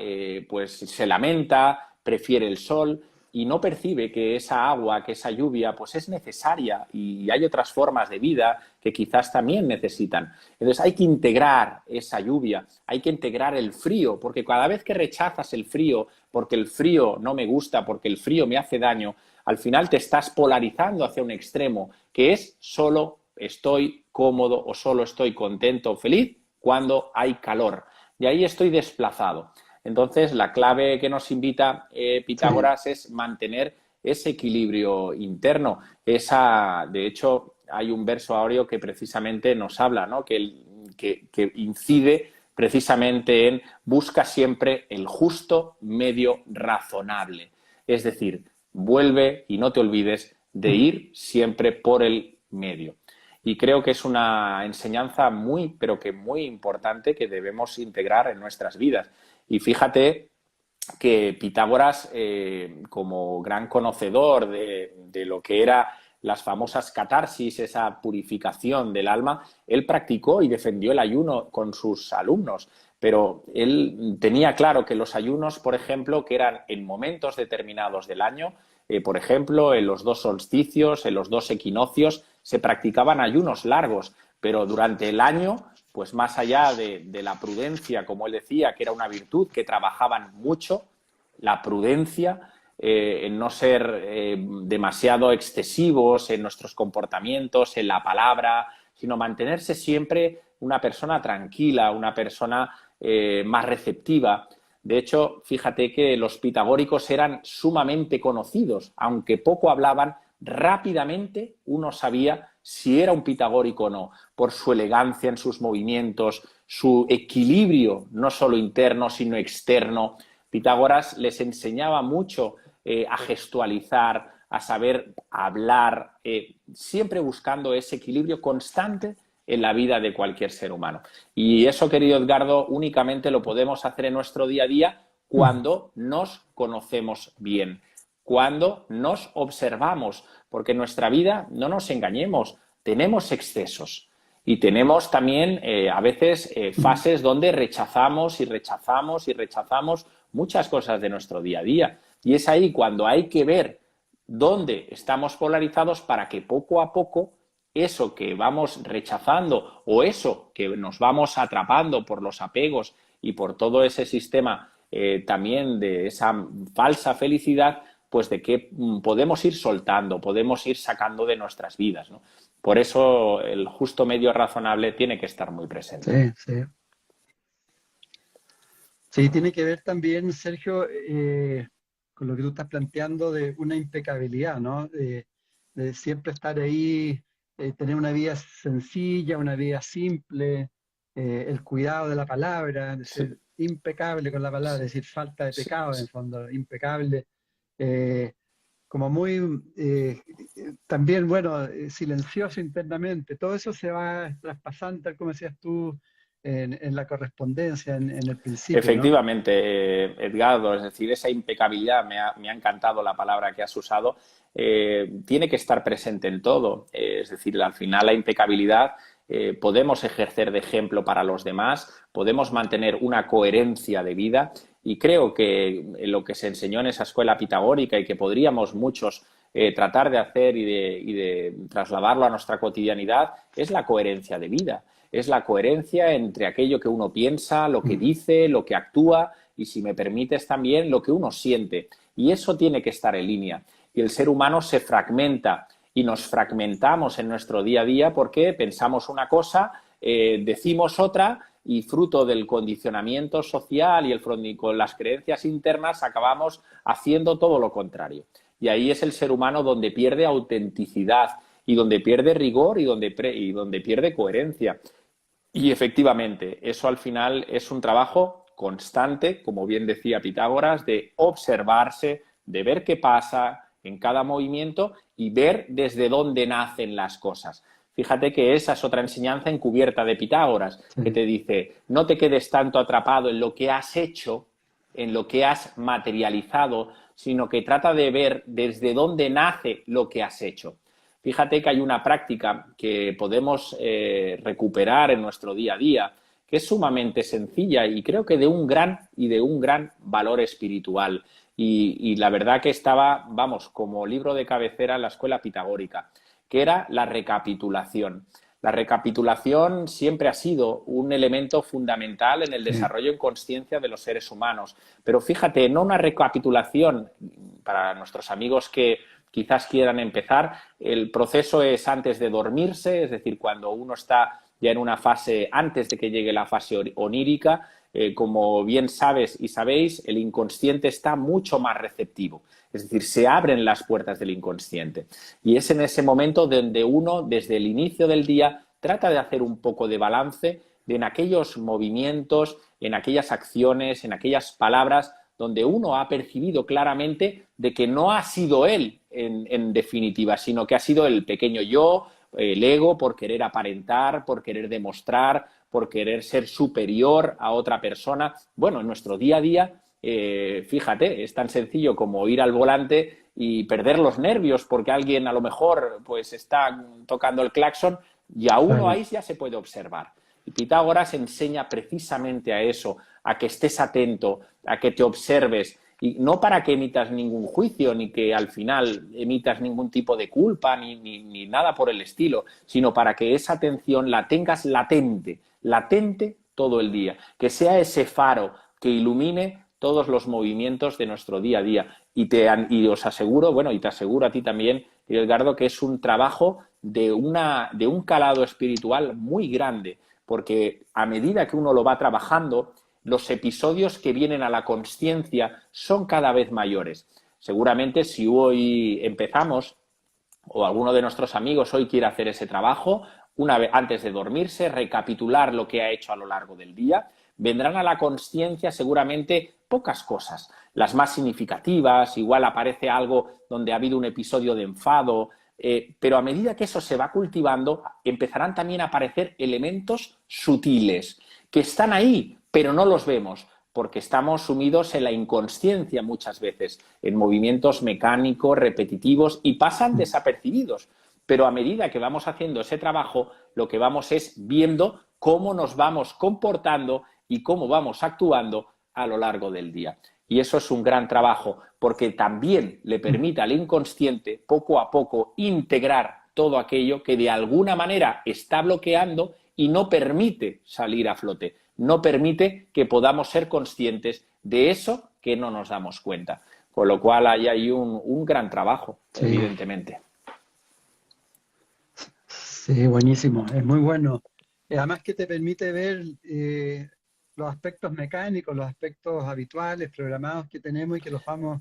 pues se lamenta, prefiere el sol y no percibe que esa agua, que esa lluvia, pues es necesaria y hay otras formas de vida que quizás también necesitan. Entonces hay que integrar esa lluvia, hay que integrar el frío, porque cada vez que rechazas el frío, porque el frío no me gusta, porque el frío me hace daño, al final te estás polarizando hacia un extremo, que es solo estoy cómodo o solo estoy contento o feliz cuando hay calor. Y ahí estoy desplazado. Entonces, la clave que nos invita sí, Pitágoras es mantener ese equilibrio interno. De hecho, hay un verso áureo que precisamente nos habla, ¿no? Que incide precisamente en busca siempre el justo medio razonable. Es decir, vuelve y no te olvides de mm, ir siempre por el medio. Y creo que es una enseñanza muy, pero que muy importante que debemos integrar en nuestras vidas. Y fíjate que Pitágoras, como gran conocedor de lo que era las famosas catarsis, esa purificación del alma, él practicó y defendió el ayuno con sus alumnos, pero él tenía claro que los ayunos, por ejemplo, que eran en momentos determinados del año, por ejemplo, en los dos solsticios, en los dos equinoccios, se practicaban ayunos largos, pero durante el año pues más allá de la prudencia, como él decía, que era una virtud, que trabajaban mucho, la prudencia, en no ser demasiado excesivos en nuestros comportamientos, en la palabra, sino mantenerse siempre una persona tranquila, una persona más receptiva. De hecho, fíjate que los pitagóricos eran sumamente conocidos, aunque poco hablaban, rápidamente uno sabía si era un pitagórico o no, por su elegancia en sus movimientos, su equilibrio, no solo interno, sino externo. Pitágoras les enseñaba mucho a gestualizar, a saber hablar, siempre buscando ese equilibrio constante en la vida de cualquier ser humano. Y eso, querido Edgardo, únicamente lo podemos hacer en nuestro día a día mm, cuando nos conocemos bien, cuando nos observamos, porque en nuestra vida, no nos engañemos, tenemos excesos y tenemos también a veces mm. fases donde rechazamos y rechazamos y rechazamos muchas cosas de nuestro día a día. Y es ahí cuando hay que ver dónde estamos polarizados para que poco a poco eso que vamos rechazando o eso que nos vamos atrapando por los apegos y por todo ese sistema también de esa falsa felicidad, pues de que podemos ir soltando, podemos ir sacando de nuestras vidas, ¿no? Por eso el justo medio razonable tiene que estar muy presente. Sí, sí. Sí, tiene que ver también, Sergio, con lo que tú estás planteando de una impecabilidad, ¿no? De siempre estar ahí, tener una vida sencilla, una vida simple, el cuidado de la palabra, de Sí, ser impecable con la palabra, es decir, falta de sí, pecado en el fondo, impecable, eh, como muy, también, bueno, silencioso internamente. Todo eso se va traspasando, tal como decías tú, en la correspondencia, en el principio, ¿no? efectivamente, Edgardo, es decir, esa impecabilidad, me ha encantado la palabra que has usado, tiene que estar presente en todo. Es decir, al final la impecabilidad podemos ejercer de ejemplo para los demás, podemos mantener una coherencia de vida y creo que lo que se enseñó en esa escuela pitagórica y que podríamos muchos tratar de hacer y de trasladarlo a nuestra cotidianidad es la coherencia de vida. Es la coherencia entre aquello que uno piensa, lo que Mm. dice, lo que actúa y, si me permites, también lo que uno siente. Y eso tiene que estar en línea. Y el ser humano se fragmenta y nos fragmentamos en nuestro día a día porque pensamos una cosa, decimos otra y fruto del condicionamiento social y con las creencias internas acabamos haciendo todo lo contrario. Y ahí es el ser humano donde pierde autenticidad y donde pierde rigor y donde pierde coherencia. Y efectivamente, eso al final es un trabajo constante, como bien decía Pitágoras, de observarse, de ver qué pasa en cada movimiento y ver desde dónde nacen las cosas. Fíjate que esa es otra enseñanza encubierta de Pitágoras, que Sí. te dice, no te quedes tanto atrapado en lo que has hecho, en lo que has materializado, sino que trata de ver desde dónde nace lo que has hecho. Fíjate que hay una práctica que podemos recuperar en nuestro día a día, que es sumamente sencilla y creo que de un gran valor espiritual. Y la verdad que estaba, vamos, como libro de cabecera en la escuela pitagórica, que era la recapitulación. La recapitulación siempre ha sido un elemento fundamental en el Sí. desarrollo en conciencia de los seres humanos. Pero fíjate, no una recapitulación para nuestros amigos que quizás quieran empezar. El proceso es antes de dormirse, es decir, cuando uno está ya en una fase, antes de que llegue la fase onírica, como bien sabes y sabéis, el inconsciente está mucho más receptivo. Es decir, se abren las puertas del inconsciente. Y es en ese momento donde uno, desde el inicio del día, trata de hacer un poco de balance en aquellos movimientos, en aquellas acciones, en aquellas palabras donde uno ha percibido claramente de que no ha sido él en definitiva, sino que ha sido el pequeño yo, el ego, por querer aparentar, por querer demostrar, por querer ser superior a otra persona. Bueno, en nuestro día a día, fíjate, es tan sencillo como ir al volante y perder los nervios porque alguien a lo mejor pues está tocando el claxon y a uno Claro. ahí ya se puede observar. Y Pitágoras enseña precisamente a eso, a que estés atento, a que te observes, y no para que emitas ningún juicio, ni que al final emitas ningún tipo de culpa, ni nada por el estilo, sino para que esa atención la tengas latente, latente todo el día, que sea ese faro que ilumine todos los movimientos de nuestro día a día. Y os aseguro, bueno, y te aseguro a ti también, Edgardo, que es un trabajo de un calado espiritual muy grande, porque a medida que uno lo va trabajando, los episodios que vienen a la consciencia son cada vez mayores. Seguramente si hoy empezamos, o alguno de nuestros amigos hoy quiere hacer ese trabajo, una vez antes de dormirse, recapitular lo que ha hecho a lo largo del día, vendrán a la consciencia seguramente pocas cosas, las más significativas, igual aparece algo donde ha habido un episodio de enfado, pero a medida que eso se va cultivando, empezarán también a aparecer elementos sutiles que están ahí, pero no los vemos, porque estamos sumidos en la inconsciencia muchas veces, en movimientos mecánicos, repetitivos, y pasan desapercibidos. Pero a medida que vamos haciendo ese trabajo, lo que vamos es viendo cómo nos vamos comportando y cómo vamos actuando a lo largo del día. Y eso es un gran trabajo, porque también le permite al inconsciente poco a poco integrar todo aquello que de alguna manera está bloqueando y no permite salir a flote, no permite que podamos ser conscientes de eso que no nos damos cuenta. Con lo cual hay un gran trabajo, Sí, evidentemente. sí, buenísimo, es muy bueno. Además que te permite ver los aspectos mecánicos, los aspectos habituales, programados que tenemos y que los vamos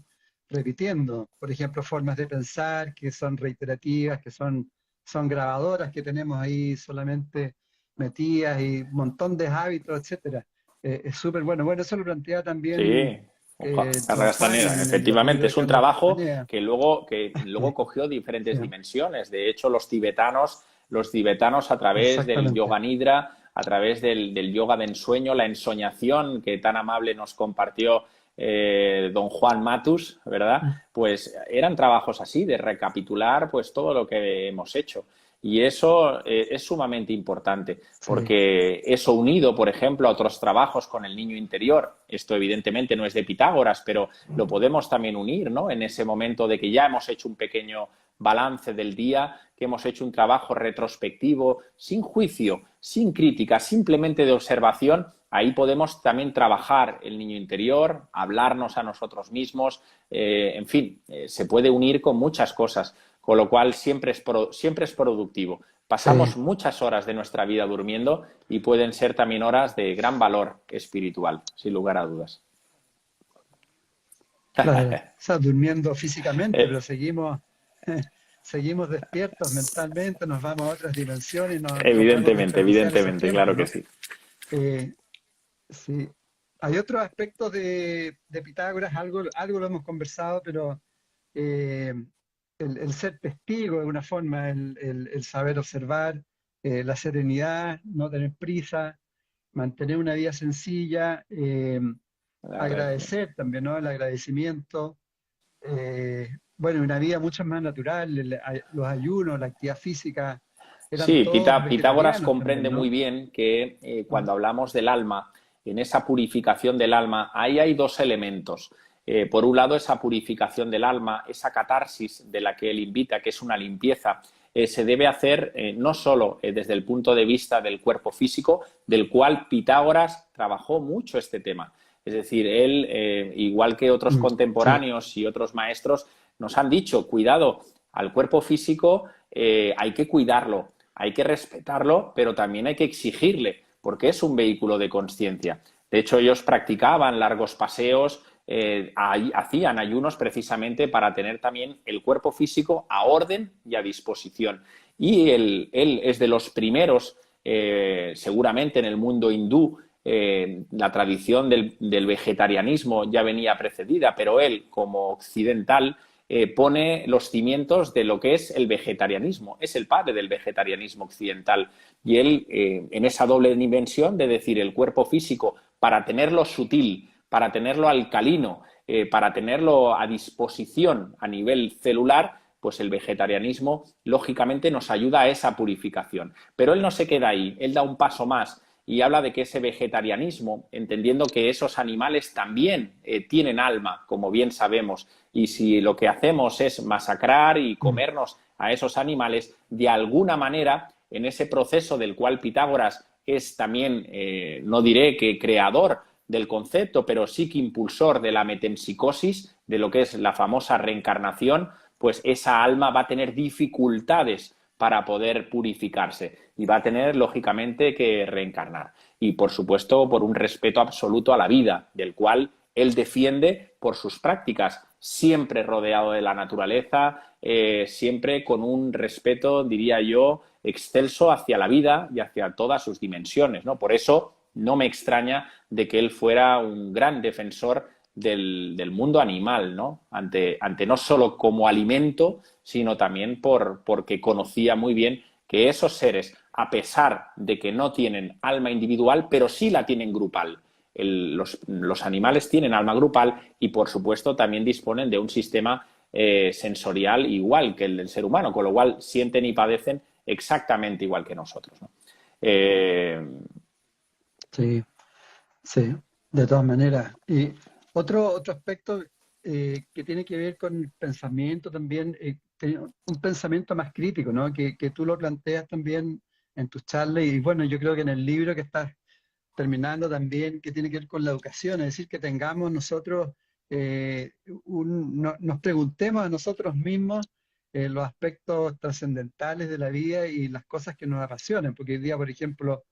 repitiendo. Por ejemplo, formas de pensar que son reiterativas, son grabadoras que tenemos ahí solamente metidas y un montón de hábitos, etcétera. Es súper bueno. Bueno, eso lo plantea también Sí, ojalá, don Juan Castaneda, en los efectivamente, libros es de un Carlos trabajo Castaneda. que luego Sí, cogió sí, diferentes dimensiones. De hecho, los tibetanos a través del exactamente. yoga nidra, a través del yoga de ensueño, la ensoñación que tan amable nos compartió don Juan Matus, ¿verdad? Mm, Pues eran trabajos así, de recapitular pues todo lo que hemos hecho. Y eso es sumamente importante, sí, porque eso unido, por ejemplo, a otros trabajos con el niño interior, esto evidentemente no es de Pitágoras, pero lo podemos también unir, ¿no? En ese momento de que ya hemos hecho un pequeño balance del día, que hemos hecho un trabajo retrospectivo, sin juicio, sin crítica, simplemente de observación, ahí podemos también trabajar el niño interior, hablarnos a nosotros mismos, en fin, se puede unir con muchas cosas, con lo cual siempre es productivo. sí, Pasamos muchas horas de nuestra vida durmiendo y pueden ser también horas de gran valor espiritual, sin lugar a dudas. claro. O sea, durmiendo físicamente, pero Eh, seguimos despiertos mentalmente, nos vamos a otras dimensiones y no podemos evidentemente, desperdiciar ese evidentemente, tiempo, claro que ¿no? sí. Eh, sí. Hay otros aspectos de Pitágoras, algo lo hemos conversado, pero eh, el ser testigo de una forma, el saber observar, la serenidad, no tener prisa, mantener una vida sencilla, agradecer también, ¿no? El agradecimiento, bueno, una vida mucho más natural, los ayunos, la actividad física, eran Sí, todos Pitágoras vegetarianos también, comprende muy ¿no? bien que Mm, cuando hablamos del alma, en esa purificación del alma, ahí hay dos elementos. Por un lado, esa purificación del alma, esa catarsis de la que él invita, que es una limpieza, se debe hacer no solo desde el punto de vista del cuerpo físico, del cual Pitágoras trabajó mucho este tema. Es decir, él, igual que otros sí, contemporáneos y otros maestros, nos han dicho, cuidado, al cuerpo físico hay que cuidarlo, hay que respetarlo, pero también hay que exigirle, porque es un vehículo de conciencia. De hecho, ellos practicaban largos paseos, hacían ayunos precisamente para tener también el cuerpo físico a orden y a disposición. Y él es de los primeros, seguramente en el mundo hindú, la tradición del vegetarianismo ya venía precedida, pero él, como occidental, pone los cimientos de lo que es el vegetarianismo. Es el padre del vegetarianismo occidental. Y él, en esa doble dimensión de decir el cuerpo físico, para tenerlo sutil, para tenerlo alcalino, para tenerlo a disposición a nivel celular, pues el vegetarianismo lógicamente nos ayuda a esa purificación. Pero él no se queda ahí, él da un paso más y habla de que ese vegetarianismo, entendiendo que esos animales también tienen alma, como bien sabemos, y si lo que hacemos es masacrar y mm, comernos a esos animales, de alguna manera, en ese proceso del cual Pitágoras es también, no diré que creador del concepto, pero sí que impulsor de la metempsicosis, de lo que es la famosa reencarnación, pues esa alma va a tener dificultades para poder purificarse y va a tener, lógicamente, que reencarnar. Y, por supuesto, por un respeto absoluto a la vida, del cual él defiende por sus prácticas, siempre rodeado de la naturaleza, siempre con un respeto, diría yo, excelso hacia la vida y hacia todas sus dimensiones, ¿no? Por eso no me extraña de que él fuera un gran defensor del mundo animal, ¿no? Ante no solo como alimento, sino también porque conocía muy bien que esos seres, a pesar de que no tienen alma individual, pero sí la tienen grupal. Los animales tienen alma grupal y, por supuesto, también disponen de un sistema sensorial igual que el del ser humano, con lo cual sienten y padecen exactamente igual que nosotros, ¿no? Eh, sí. Sí, de todas maneras. Y otro aspecto que tiene que ver con el pensamiento también, un pensamiento más crítico, ¿no? Que tú lo planteas también en tus charlas y bueno, yo creo que en el libro que estás terminando también, que tiene que ver con la educación, es decir, que tengamos nosotros, nos preguntemos a nosotros mismos los aspectos trascendentales de la vida y las cosas que nos apasionan, porque hoy día, por ejemplo,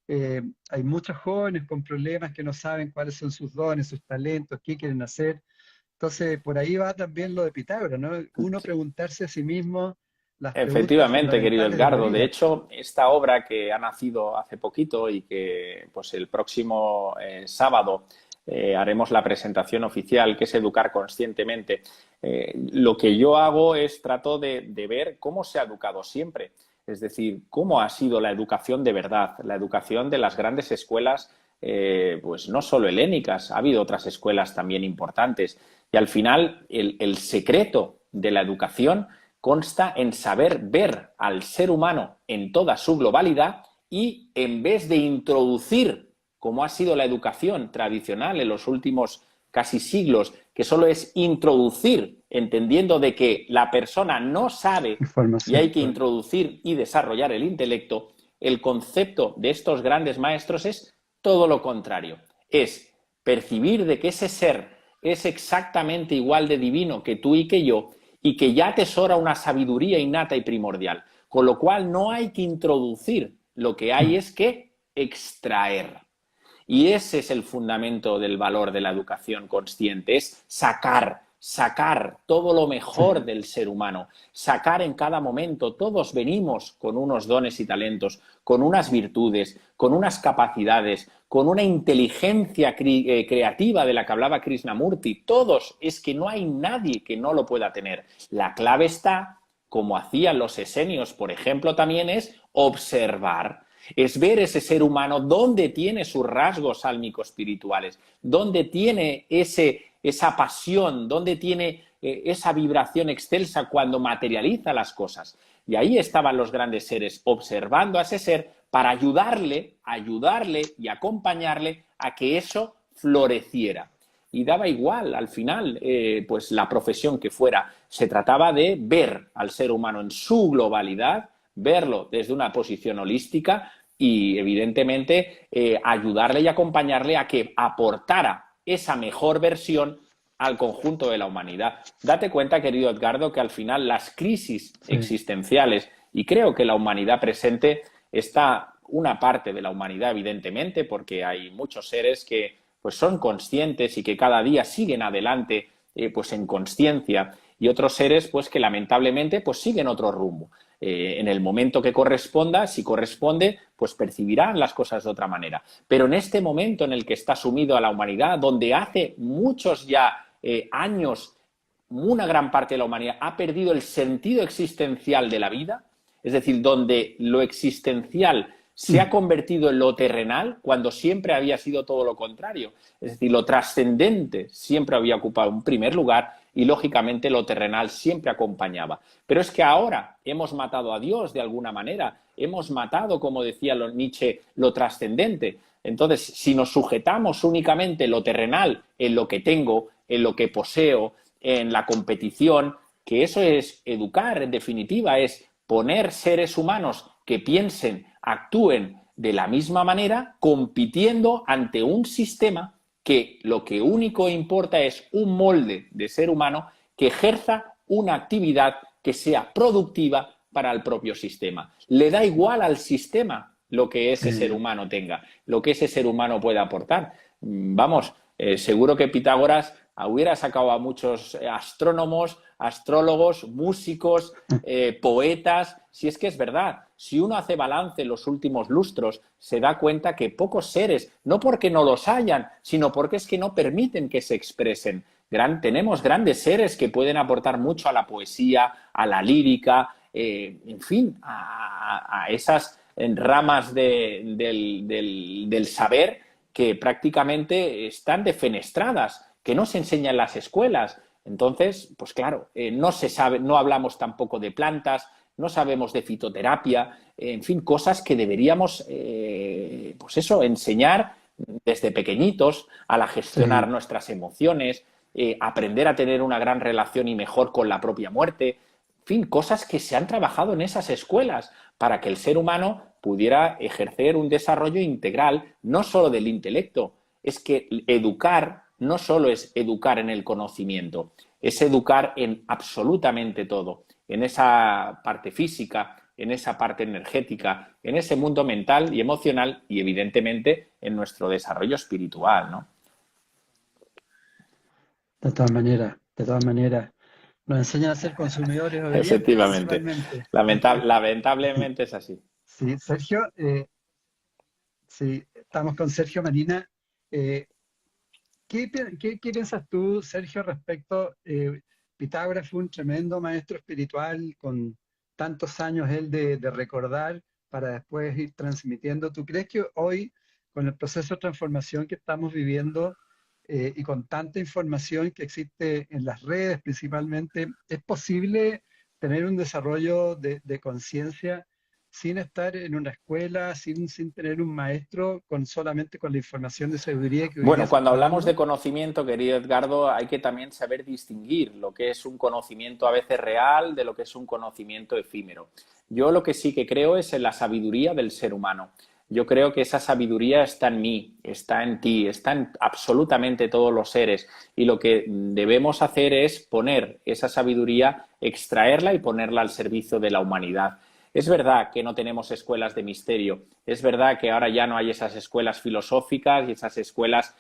hay muchos jóvenes con problemas que no saben cuáles son sus dones, sus talentos, qué quieren hacer. Entonces, por ahí va también lo de Pitágoras, ¿no? Uno preguntarse a sí mismo las preguntas Efectivamente, querido fundamentales de la Edgardo. De vida. hecho, esta obra que ha nacido hace poquito y que pues el próximo sábado haremos la presentación oficial, que es Educar Conscientemente, lo que yo hago es trato de ver cómo se ha educado siempre. Es decir, cómo ha sido la educación de verdad, la educación de las grandes escuelas, pues no solo helénicas, ha habido otras escuelas también importantes. Y al final, el secreto de la educación consta en saber ver al ser humano en toda su globalidad y en vez de introducir, como ha sido la educación tradicional en los últimos casi siglos, que solo es introducir, entendiendo de que la persona no sabe y Información, hay que claro. introducir y desarrollar el intelecto, el concepto de estos grandes maestros es todo lo contrario. Es percibir de que ese ser es exactamente igual de divino que tú y que yo, y que ya atesora una sabiduría innata y primordial. Con lo cual no hay que introducir, lo que hay es que extraer. Y ese es el fundamento del valor de la educación consciente, es sacar todo lo Sí, mejor del ser humano, sacar en cada momento. Todos venimos con unos dones y talentos, con unas virtudes, con unas capacidades, con una inteligencia creativa de la que hablaba Krishnamurti. Todos, es que no hay nadie que no lo pueda tener. La clave está, como hacían los esenios, por ejemplo, también es observar. Es ver ese ser humano dónde tiene sus rasgos álmico-espirituales, dónde tiene esa pasión, dónde tiene esa vibración excelsa cuando materializa las cosas. Y ahí estaban los grandes seres, observando a ese ser para ayudarle y acompañarle a que eso floreciera. Y daba igual, al final, pues la profesión que fuera, se trataba de ver al ser humano en su globalidad, verlo desde una posición holística y, evidentemente, ayudarle y acompañarle a que aportara esa mejor versión al conjunto de la humanidad. Date cuenta, querido Edgardo, que al final las crisis sí. existenciales, y creo que la humanidad presente está una parte de la humanidad, evidentemente, porque hay muchos seres que pues son conscientes y que cada día siguen adelante pues en consciencia, y otros seres pues que lamentablemente pues siguen otro rumbo. En el momento que corresponda, si corresponde, pues percibirán las cosas de otra manera. Pero en este momento en el que está sumido a la humanidad, donde hace muchos ya años una gran parte de la humanidad ha perdido el sentido existencial de la vida, es decir, donde lo existencial se ha convertido en lo terrenal cuando siempre había sido todo lo contrario. Es decir, lo trascendente siempre había ocupado un primer lugar y, lógicamente, lo terrenal siempre acompañaba. Pero es que ahora hemos matado a Dios de alguna manera, hemos matado, como decía Nietzsche, lo trascendente. Entonces, si nos sujetamos únicamente en lo terrenal, en lo que tengo, en lo que poseo, en la competición, que eso es educar, en definitiva, es poner seres humanos que piensen, actúen de la misma manera, compitiendo ante un sistema que lo que único importa es un molde de ser humano que ejerza una actividad que sea productiva para el propio sistema. Le da igual al sistema lo que ese ser humano tenga, lo que ese ser humano pueda aportar. Vamos, seguro que Pitágoras hubiera sacado a muchos astrónomos, astrólogos, músicos, poetas. Si es que es verdad, si uno hace balance en los últimos lustros, se da cuenta que pocos seres, no porque no los hayan, sino porque es que no permiten que se expresen. Tenemos grandes seres que pueden aportar mucho a la poesía, a la lírica, en fin, a esas ramas del saber que prácticamente están defenestradas, que no se enseña en las escuelas. Entonces, pues claro, no se sabe, no hablamos tampoco de plantas, no sabemos de fitoterapia, en fin, cosas que deberíamos, pues eso, enseñar desde pequeñitos a gestionar Sí, nuestras emociones, aprender a tener una gran relación y mejor con la propia muerte. En fin, cosas que se han trabajado en esas escuelas para que el ser humano pudiera ejercer un desarrollo integral, no solo del intelecto. Es que educar no solo es educar en el conocimiento, es educar en absolutamente todo, en esa parte física, en esa parte energética, en ese mundo mental y emocional y evidentemente en nuestro desarrollo espiritual, ¿no? De todas maneras, de todas maneras. Nos enseñan a ser consumidores obedientes Efectivamente. principalmente. Lamentablemente es así. Sí, Sergio, sí, estamos con Sergio Marina. Eh, ¿qué piensas tú, Sergio, respecto? Pitágoras fue un tremendo maestro espiritual con tantos años él de recordar para después ir transmitiendo. ¿Tú crees que hoy, con el proceso de transformación que estamos viviendo y con tanta información que existe en las redes principalmente, es posible tener un desarrollo de conciencia sin estar en una escuela, sin tener un maestro, solamente con la información de sabiduría que hoy día Bueno, se cuando está hablamos dando? de conocimiento, querido Edgardo, hay que también saber distinguir lo que es un conocimiento a veces real de lo que es un conocimiento efímero. Yo lo que sí que creo es en la sabiduría del ser humano. Yo creo que esa sabiduría está en mí, está en ti, está en absolutamente todos los seres y lo que debemos hacer es poner esa sabiduría, extraerla y ponerla al servicio de la humanidad. Es verdad que no tenemos escuelas de misterio, es verdad que ahora ya no hay esas escuelas filosóficas y esas escuelas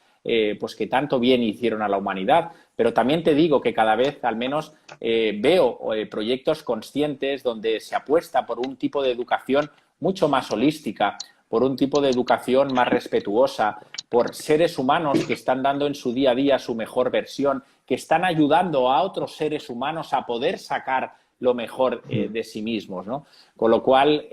pues que tanto bien hicieron a la humanidad, pero también te digo que cada vez al menos veo proyectos conscientes donde se apuesta por un tipo de educación mucho más holística, por un tipo de educación más respetuosa, por seres humanos que están dando en su día a día su mejor versión, que están ayudando a otros seres humanos a poder sacar lo mejor de sí mismos, ¿no? Con lo cual,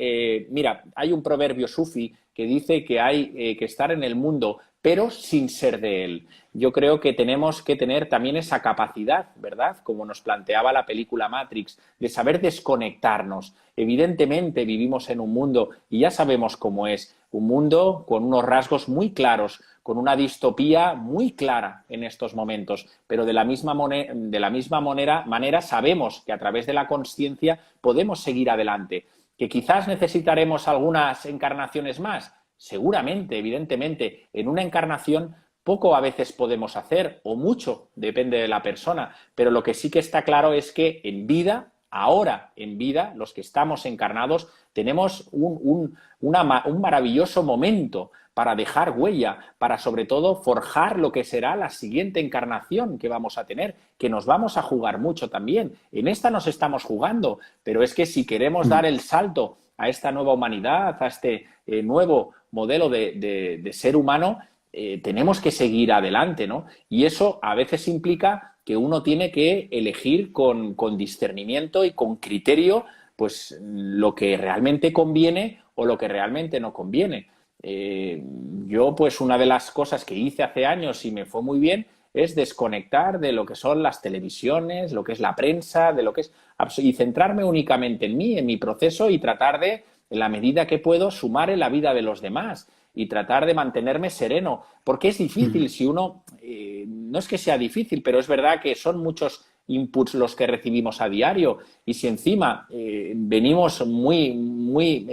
mira, hay un proverbio sufi que dice que hay que estar en el mundo, pero sin ser de él. Yo creo que tenemos que tener también esa capacidad, ¿verdad? Como nos planteaba la película Matrix, de saber desconectarnos. Evidentemente vivimos en un mundo, y ya sabemos cómo es, un mundo con unos rasgos muy claros, con una distopía muy clara en estos momentos, pero de la misma manera sabemos que a través de la consciencia podemos seguir adelante. ¿Que quizás necesitaremos algunas encarnaciones más? Seguramente, evidentemente, en una encarnación poco a veces podemos hacer, o mucho, depende de la persona, pero lo que sí que está claro es que en vida, ahora en vida, los que estamos encarnados, tenemos un maravilloso momento para dejar huella, para sobre todo forjar lo que será la siguiente encarnación que vamos a tener, que nos vamos a jugar mucho también. En esta nos estamos jugando, pero es que si queremos dar el salto a esta nueva humanidad, a este nuevo modelo de ser humano, tenemos que seguir adelante, ¿no? Y eso a veces implica que uno tiene que elegir con discernimiento y con criterio, pues lo que realmente conviene o lo que realmente no conviene. Yo, pues una de las cosas que hice hace años y me fue muy bien es desconectar de lo que son las televisiones, lo que es la prensa, de lo que es y centrarme únicamente en mí, en mi proceso y tratar de, en la medida que puedo, sumar en la vida de los demás y tratar de mantenerme sereno, porque es difícil si uno, no es que sea difícil, pero es verdad que son muchos inputs los que recibimos a diario y si encima venimos muy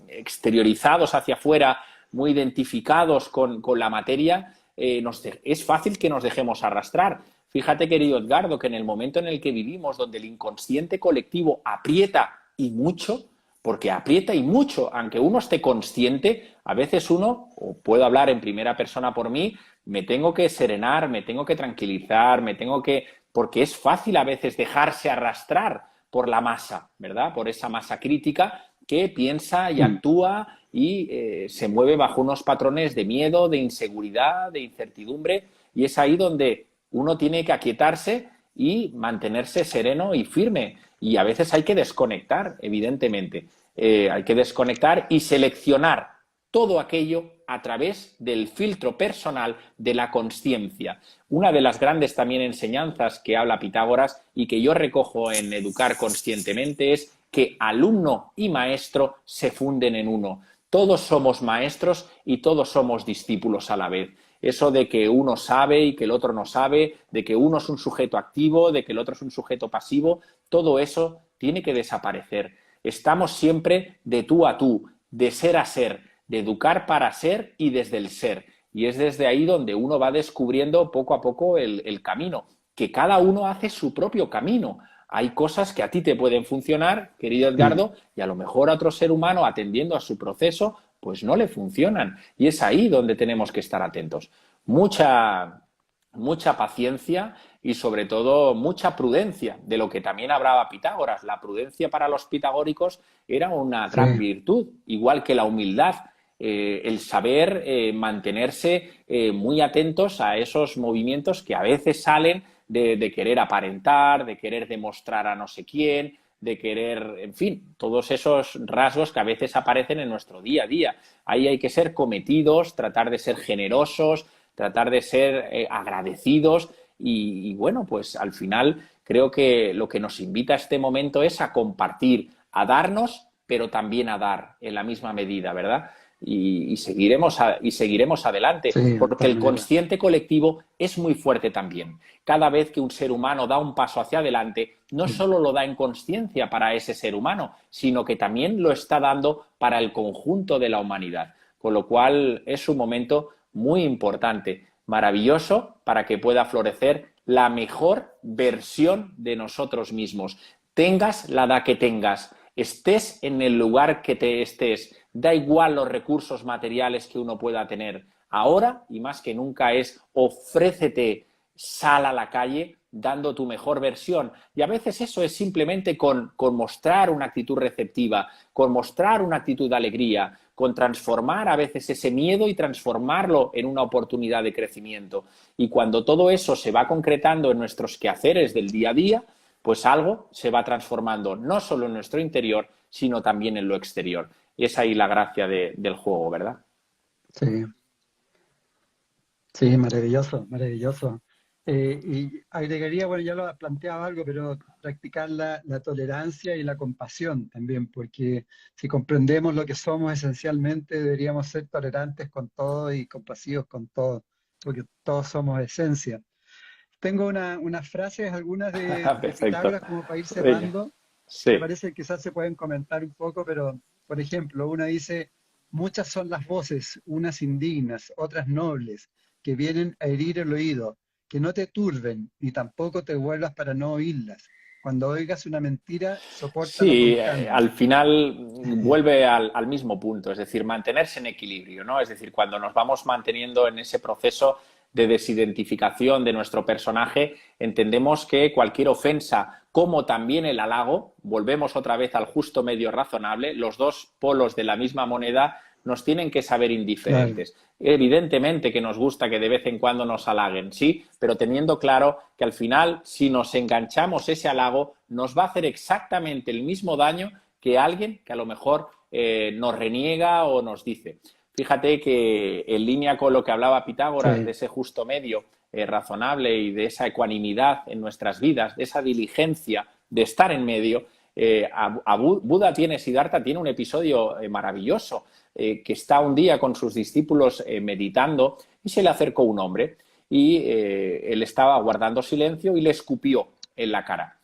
exteriorizados hacia afuera, muy identificados con la materia, es fácil que nos dejemos arrastrar. Fíjate, querido Edgardo, que en el momento en el que vivimos, donde el inconsciente colectivo aprieta y mucho, porque aprieta y mucho, aunque uno esté consciente, a veces uno, o puedo hablar en primera persona por mí, me tengo que serenar, me tengo que tranquilizar, porque es fácil a veces dejarse arrastrar por la masa, ¿verdad? Por esa masa crítica que piensa y actúa y se mueve bajo unos patrones de miedo, de inseguridad, de incertidumbre, y es ahí donde uno tiene que aquietarse y mantenerse sereno y firme. Y a veces hay que desconectar, evidentemente. Hay que desconectar y seleccionar todo aquello a través del filtro personal de la consciencia. Una de las grandes también enseñanzas que habla Pitágoras y que yo recojo en Educar Conscientemente es que alumno y maestro se funden en uno. Todos somos maestros y todos somos discípulos a la vez. Eso de que uno sabe y que el otro no sabe, de que uno es un sujeto activo, de que el otro es un sujeto pasivo, todo eso tiene que desaparecer. Estamos siempre de tú a tú, de ser a ser, de educar para ser y desde el ser. Y es desde ahí donde uno va descubriendo poco a poco el camino, que cada uno hace su propio camino. Hay cosas que a ti te pueden funcionar, querido Edgardo, y a lo mejor a otro ser humano, atendiendo a su proceso, pues no le funcionan. Y es ahí donde tenemos que estar atentos. Mucha paciencia y sobre todo mucha prudencia, de lo que también hablaba Pitágoras. La prudencia para los pitagóricos era una gran virtud, igual que la humildad. El saber mantenerse muy atentos a esos movimientos que a veces salen de querer aparentar, de querer demostrar a no sé quién, de querer, en fin, todos esos rasgos que a veces aparecen en nuestro día a día. Ahí hay que ser cometidos, tratar de ser generosos, tratar de ser agradecidos y bueno, pues al final creo que lo que nos invita a este momento es a compartir, a darnos, pero también a dar en la misma medida, ¿verdad? Y seguiremos adelante, Sí, de porque todas el maneras. consciente colectivo es muy fuerte también. Cada vez que un ser humano da un paso hacia adelante, no solo lo da en consciencia para ese ser humano, sino que también lo está dando para el conjunto de la humanidad. Con lo cual es un momento muy importante, maravilloso, para que pueda florecer la mejor versión de nosotros mismos. Tengas la edad que tengas, estés en el lugar que te estés, da igual los recursos materiales que uno pueda tener. Ahora, y más que nunca, es ofrécete, sal a la calle dando tu mejor versión. Y a veces eso es simplemente con mostrar una actitud receptiva, con mostrar una actitud de alegría, con transformar a veces ese miedo y transformarlo en una oportunidad de crecimiento. Y cuando todo eso se va concretando en nuestros quehaceres del día a día, pues algo se va transformando no solo en nuestro interior, sino también en lo exterior. Y es ahí la gracia del juego, ¿verdad? Sí, sí, maravilloso, maravilloso. Y agregaría, bueno, ya lo planteaba algo, pero practicar la tolerancia y la compasión también, porque si comprendemos lo que somos esencialmente, deberíamos ser tolerantes con todo y compasivos con todo, porque todos somos esencia. Tengo unas frases, algunas de Perfecto. Pitágoras, como para ir Venga. cerrando, me Sí. parece que quizás se pueden comentar un poco, pero, por ejemplo, una dice, muchas son las voces, unas indignas, otras nobles, que vienen a herir el oído, que no te turben, ni tampoco te vuelvas para no oírlas. Cuando oigas una mentira, sopórtalo con Sí, calma. al final vuelve al mismo punto, es decir, mantenerse en equilibrio, ¿no? Es decir, cuando nos vamos manteniendo en ese proceso de desidentificación de nuestro personaje, entendemos que cualquier ofensa, como también el halago, volvemos otra vez al justo medio razonable, los dos polos de la misma moneda nos tienen que saber Claro, indiferentes. Evidentemente que nos gusta que de vez en cuando nos halaguen, sí, pero teniendo claro que al final, si nos enganchamos ese halago, nos va a hacer exactamente el mismo daño que alguien que a lo mejor nos reniega o nos dice. Fíjate que en línea con lo que hablaba Pitágoras, de sí, ese justo medio razonable y de esa ecuanimidad en nuestras vidas, de esa diligencia de estar en medio, Buda tiene, Siddhartha tiene un episodio maravilloso, que está un día con sus discípulos meditando y se le acercó un hombre y él estaba guardando silencio y le escupió en la cara.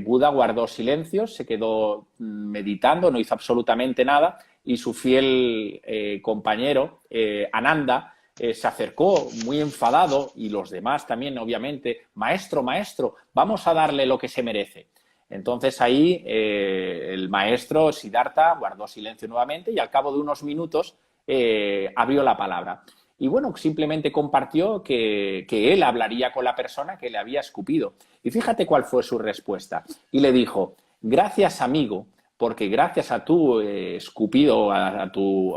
Buda guardó silencio, se quedó meditando, no hizo absolutamente nada y su fiel compañero, Ananda, se acercó muy enfadado y los demás también, obviamente, maestro, maestro, vamos a darle lo que se merece. Entonces ahí el maestro Siddhartha guardó silencio nuevamente y al cabo de unos minutos abrió la palabra. Y bueno, simplemente compartió que él hablaría con la persona que le había escupido. Y fíjate cuál fue su respuesta. Y le dijo, gracias amigo, porque gracias a tu escupido, a tu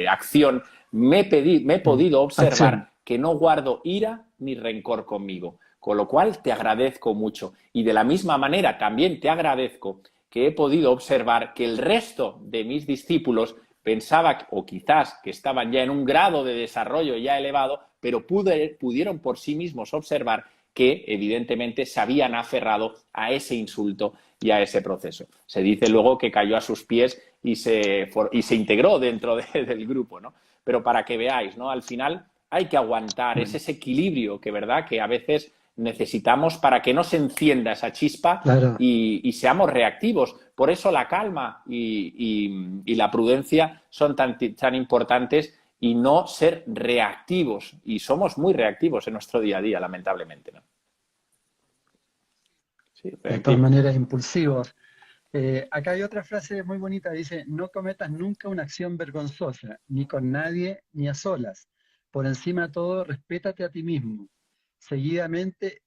acción, me he mm, podido observar acción. que no guardo ira ni rencor conmigo. Con lo cual te agradezco mucho. Y de la misma manera también te agradezco que he podido observar que el resto de mis discípulos pensaba, o quizás que estaban ya en un grado de desarrollo ya elevado, pero pudieron por sí mismos observar que evidentemente se habían aferrado a ese insulto y a ese proceso. Se dice luego que cayó a sus pies y se integró dentro del grupo, ¿no? Pero para que veáis, ¿no? Al final hay que aguantar, es Bueno, ese equilibrio que, ¿verdad? Que a veces necesitamos para que no se encienda esa chispa Claro. y seamos reactivos. Por eso la calma y la prudencia son tan importantes y no ser reactivos. Y somos muy reactivos en nuestro día a día, lamentablemente, ¿no? Sí, De todas reactivo. maneras, impulsivos. Acá hay otra frase muy bonita, dice, no cometas nunca una acción vergonzosa, ni con nadie, ni a solas. Por encima de todo, respétate a ti mismo. Seguidamente,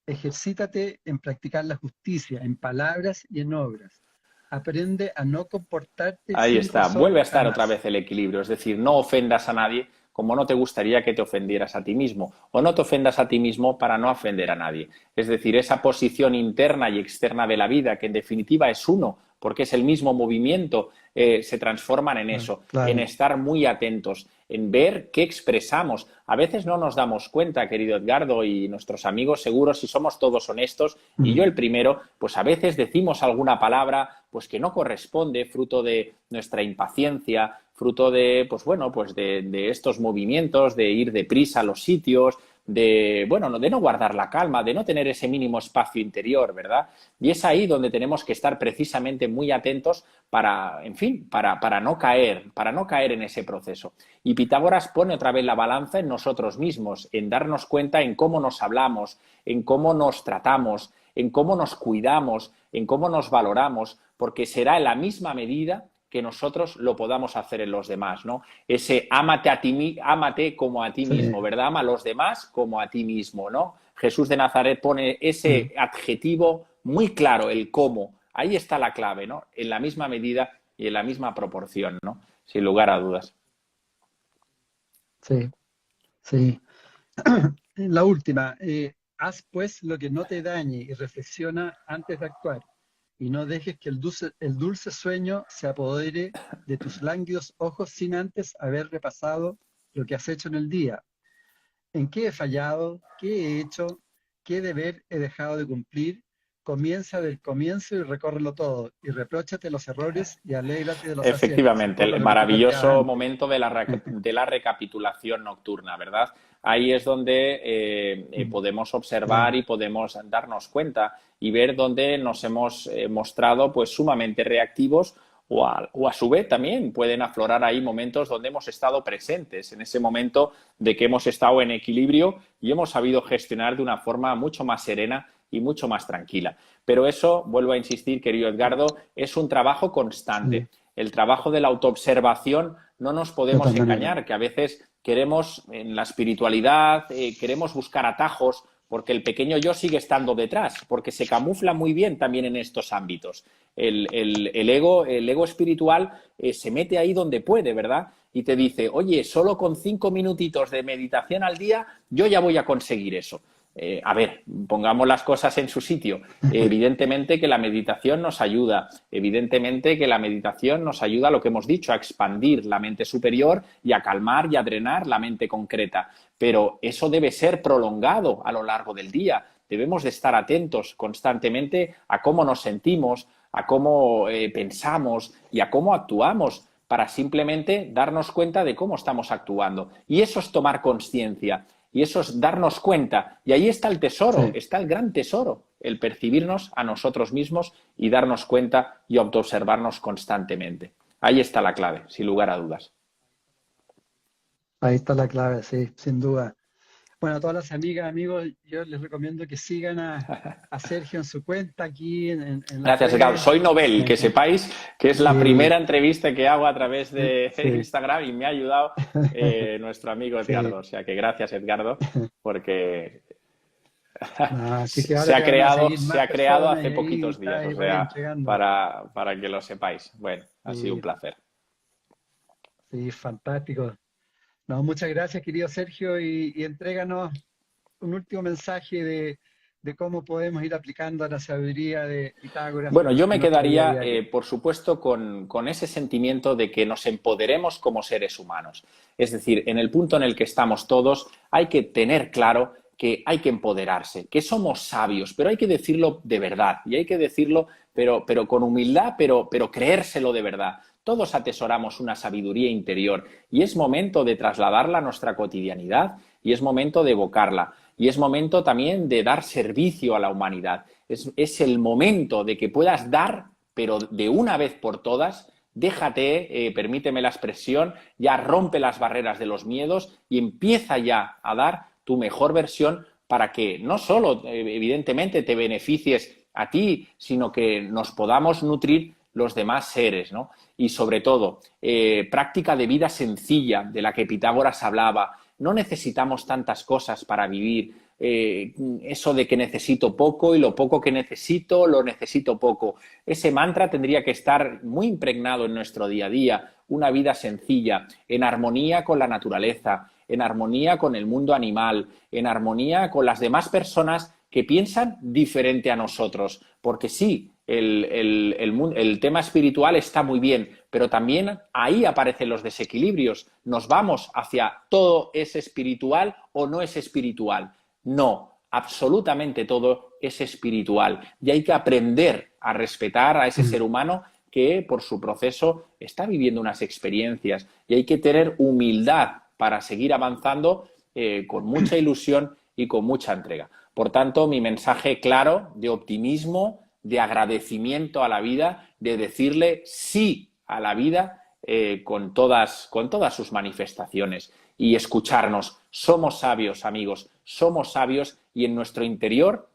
ejercítate en practicar la justicia, en palabras y en obras. Aprende a no comportarte Ahí sin está, razón vuelve a estar otra jamás. vez el equilibrio, es decir, no ofendas a nadie como no te gustaría que te ofendieras a ti mismo, o no te ofendas a ti mismo para no ofender a nadie. Es decir, esa posición interna y externa de la vida, que en definitiva es uno, porque es el mismo movimiento, se transforman en Claro, eso, en claro. estar muy atentos, en ver qué expresamos. A veces no nos damos cuenta, querido Edgardo, y nuestros amigos seguros, si somos todos honestos, y yo Mm, el primero, pues a veces decimos alguna palabra pues que no corresponde, fruto de nuestra impaciencia, fruto de, pues bueno, pues de estos movimientos, de ir deprisa a los sitios, de, bueno, de no guardar la calma, de no tener ese mínimo espacio interior, ¿verdad? Y es ahí donde tenemos que estar precisamente muy atentos para, en fin, para no caer en ese proceso. Y Pitágoras pone otra vez la balanza en nosotros mismos, en darnos cuenta en cómo nos hablamos, en cómo nos tratamos, en cómo nos cuidamos, en cómo nos valoramos, porque será en la misma medida que nosotros lo podamos hacer en los demás, ¿no? Ese ámate como a ti sí, mismo, ¿verdad? Ama a los demás como a ti mismo, ¿no? Jesús de Nazaret pone mm, ese adjetivo muy claro, el cómo. Ahí está la clave, ¿no? En la misma medida y en la misma proporción, ¿no? Sin lugar a dudas. sí, sí. La última, haz pues lo que no te dañe y reflexiona antes de actuar, y no dejes que el dulce sueño se apodere de tus lánguidos ojos sin antes haber repasado lo que has hecho en el día. ¿En qué he fallado? ¿Qué he hecho? ¿Qué deber he dejado de cumplir? Comienza del comienzo y recórrelo todo, y repróchate los errores y alégrate de los aciertos. Efectivamente, Recuerda el lo que tú planteabas maravilloso antes. momento de la recapitulación nocturna, ¿verdad? Ahí es donde Mm, podemos observar claro, y podemos darnos cuenta y ver dónde nos hemos mostrado pues sumamente reactivos o a su vez también pueden aflorar ahí momentos donde hemos estado presentes, en ese momento de que hemos estado en equilibrio y hemos sabido gestionar de una forma mucho más serena y mucho más tranquila. Pero eso, vuelvo a insistir, querido Edgardo, es un trabajo sí, constante. El trabajo de la autoobservación no nos de podemos todas maneras. engañar, que a veces queremos en la espiritualidad, queremos buscar atajos porque el pequeño yo sigue estando detrás, porque se camufla muy bien también en estos ámbitos. El ego espiritual se mete ahí donde puede, ¿verdad? Y te dice, oye, solo con 5 minutitos de meditación al día yo ya voy a conseguir eso. A ver, pongamos las cosas en su sitio. Evidentemente que la meditación nos ayuda, evidentemente que la meditación nos ayuda a lo que hemos dicho, a expandir la mente superior y a calmar y a drenar la mente concreta. Pero eso debe ser prolongado a lo largo del día. Debemos de estar atentos constantemente a cómo nos sentimos, a cómo pensamos y a cómo actuamos para simplemente darnos cuenta de cómo estamos actuando. Y eso es tomar conciencia. Y eso es darnos cuenta. Y ahí está el tesoro, Sí, está el gran tesoro, el percibirnos a nosotros mismos y darnos cuenta y autoobservarnos constantemente. Ahí está la clave, sin lugar a dudas. ahí está la clave, sí, sin duda. Bueno, a todas las amigas, amigos, yo les recomiendo que sigan a Sergio en su cuenta aquí en las Gracias, Edgardo. redes. Soy Nobel, que Eh, sepáis que es la y primera entrevista que hago a través de sí, Instagram y me ha ayudado nuestro amigo Edgardo. sí. O sea que gracias, Edgardo, porque No, así que ahora te van a seguir se más ha creado personas y hace ahí poquitos está días, o ahí voy sea, entregando. para que lo sepáis. Bueno, ha sido un Sí, placer. sí, fantástico. No, muchas gracias, querido Sergio, y entréganos un último mensaje de cómo podemos ir aplicando la sabiduría de Pitágoras Bueno, yo en me nuestra vida quedaría, diaria. por supuesto, con ese sentimiento de que nos empoderemos como seres humanos. Es decir, en el punto en el que estamos todos, hay que tener claro que hay que empoderarse, que somos sabios, pero hay que decirlo de verdad y hay que decirlo, pero con humildad, pero creérselo de verdad. Todos atesoramos una sabiduría interior y es momento de trasladarla a nuestra cotidianidad y es momento de evocarla. y es momento también de dar servicio a la humanidad. Es el momento de que puedas dar, pero de una vez por todas, déjate, permíteme la expresión, ya rompe las barreras de los miedos y empieza ya a dar tu mejor versión para que no solo, evidentemente, te beneficies a ti, sino que nos podamos nutrir los demás seres, ¿no? Y sobre todo, práctica de vida sencilla, de la que Pitágoras hablaba. No necesitamos tantas cosas para vivir. Eso de que necesito poco y lo poco que necesito, lo necesito poco. Ese mantra tendría que estar muy impregnado en nuestro día a día. Una vida sencilla, en armonía con la naturaleza, en armonía con el mundo animal, en armonía con las demás personas que piensan diferente a nosotros. Porque sí, el tema espiritual está muy bien, pero también ahí aparecen los desequilibrios. ¿Nos vamos hacia todo es espiritual o no es espiritual? No, absolutamente todo es espiritual y hay que aprender a respetar a ese ser humano que por su proceso está viviendo unas experiencias y hay que tener humildad para seguir avanzando con mucha ilusión y con mucha entrega. Por tanto, mi mensaje claro de optimismo, de agradecimiento a la vida, de decirle sí a la vida con todas sus manifestaciones y escucharnos. Somos sabios, amigos, somos sabios y en nuestro interior,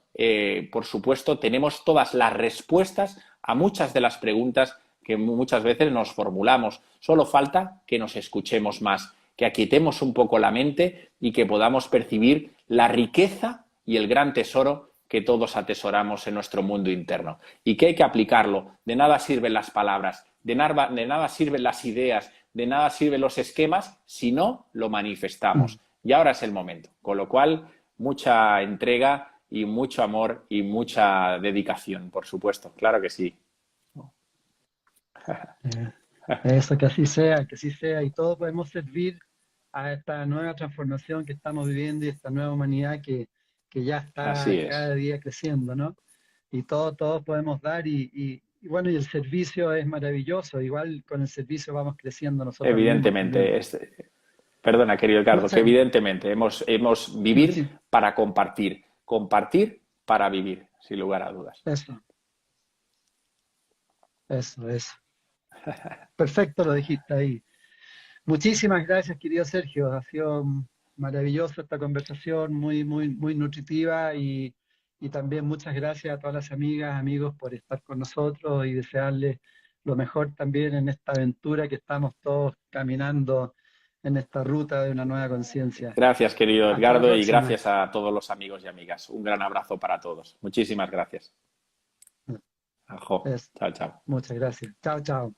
por supuesto, tenemos todas las respuestas a muchas de las preguntas que muchas veces nos formulamos. Solo falta que nos escuchemos más, que aquietemos un poco la mente y que podamos percibir la riqueza y el gran tesoro que todos atesoramos en nuestro mundo interno y que hay que aplicarlo. De nada sirven las palabras, de nada sirven las ideas, de nada sirven los esquemas si no lo manifestamos. Y ahora es el momento. Con lo cual, mucha entrega y mucho amor y mucha dedicación, por supuesto. Claro que sí. Eso, que así sea, y todos podemos servir a esta nueva transformación que estamos viviendo y esta nueva humanidad que ya Así está cada es. día creciendo, ¿no? Y todos podemos dar y bueno, y el servicio es maravilloso, igual con el servicio vamos creciendo nosotros mismos también. Evidentemente, perdona, querido Ricardo, que Muchas, evidentemente hemos vivir sí, para compartir, compartir para vivir, sin lugar a dudas. eso. Perfecto, lo dijiste ahí. Muchísimas gracias, querido Sergio. Ha sido maravillosa esta conversación, muy nutritiva y también muchas gracias a todas las amigas, amigos por estar con nosotros y desearles lo mejor también en esta aventura que estamos todos caminando en esta ruta de una nueva conciencia. Gracias, querido Hasta la Edgardo, y próxima. gracias a todos los amigos y amigas. Un gran abrazo para todos. Muchísimas gracias. Ajo. Es- Chao, chao. Muchas gracias. Chao, chao.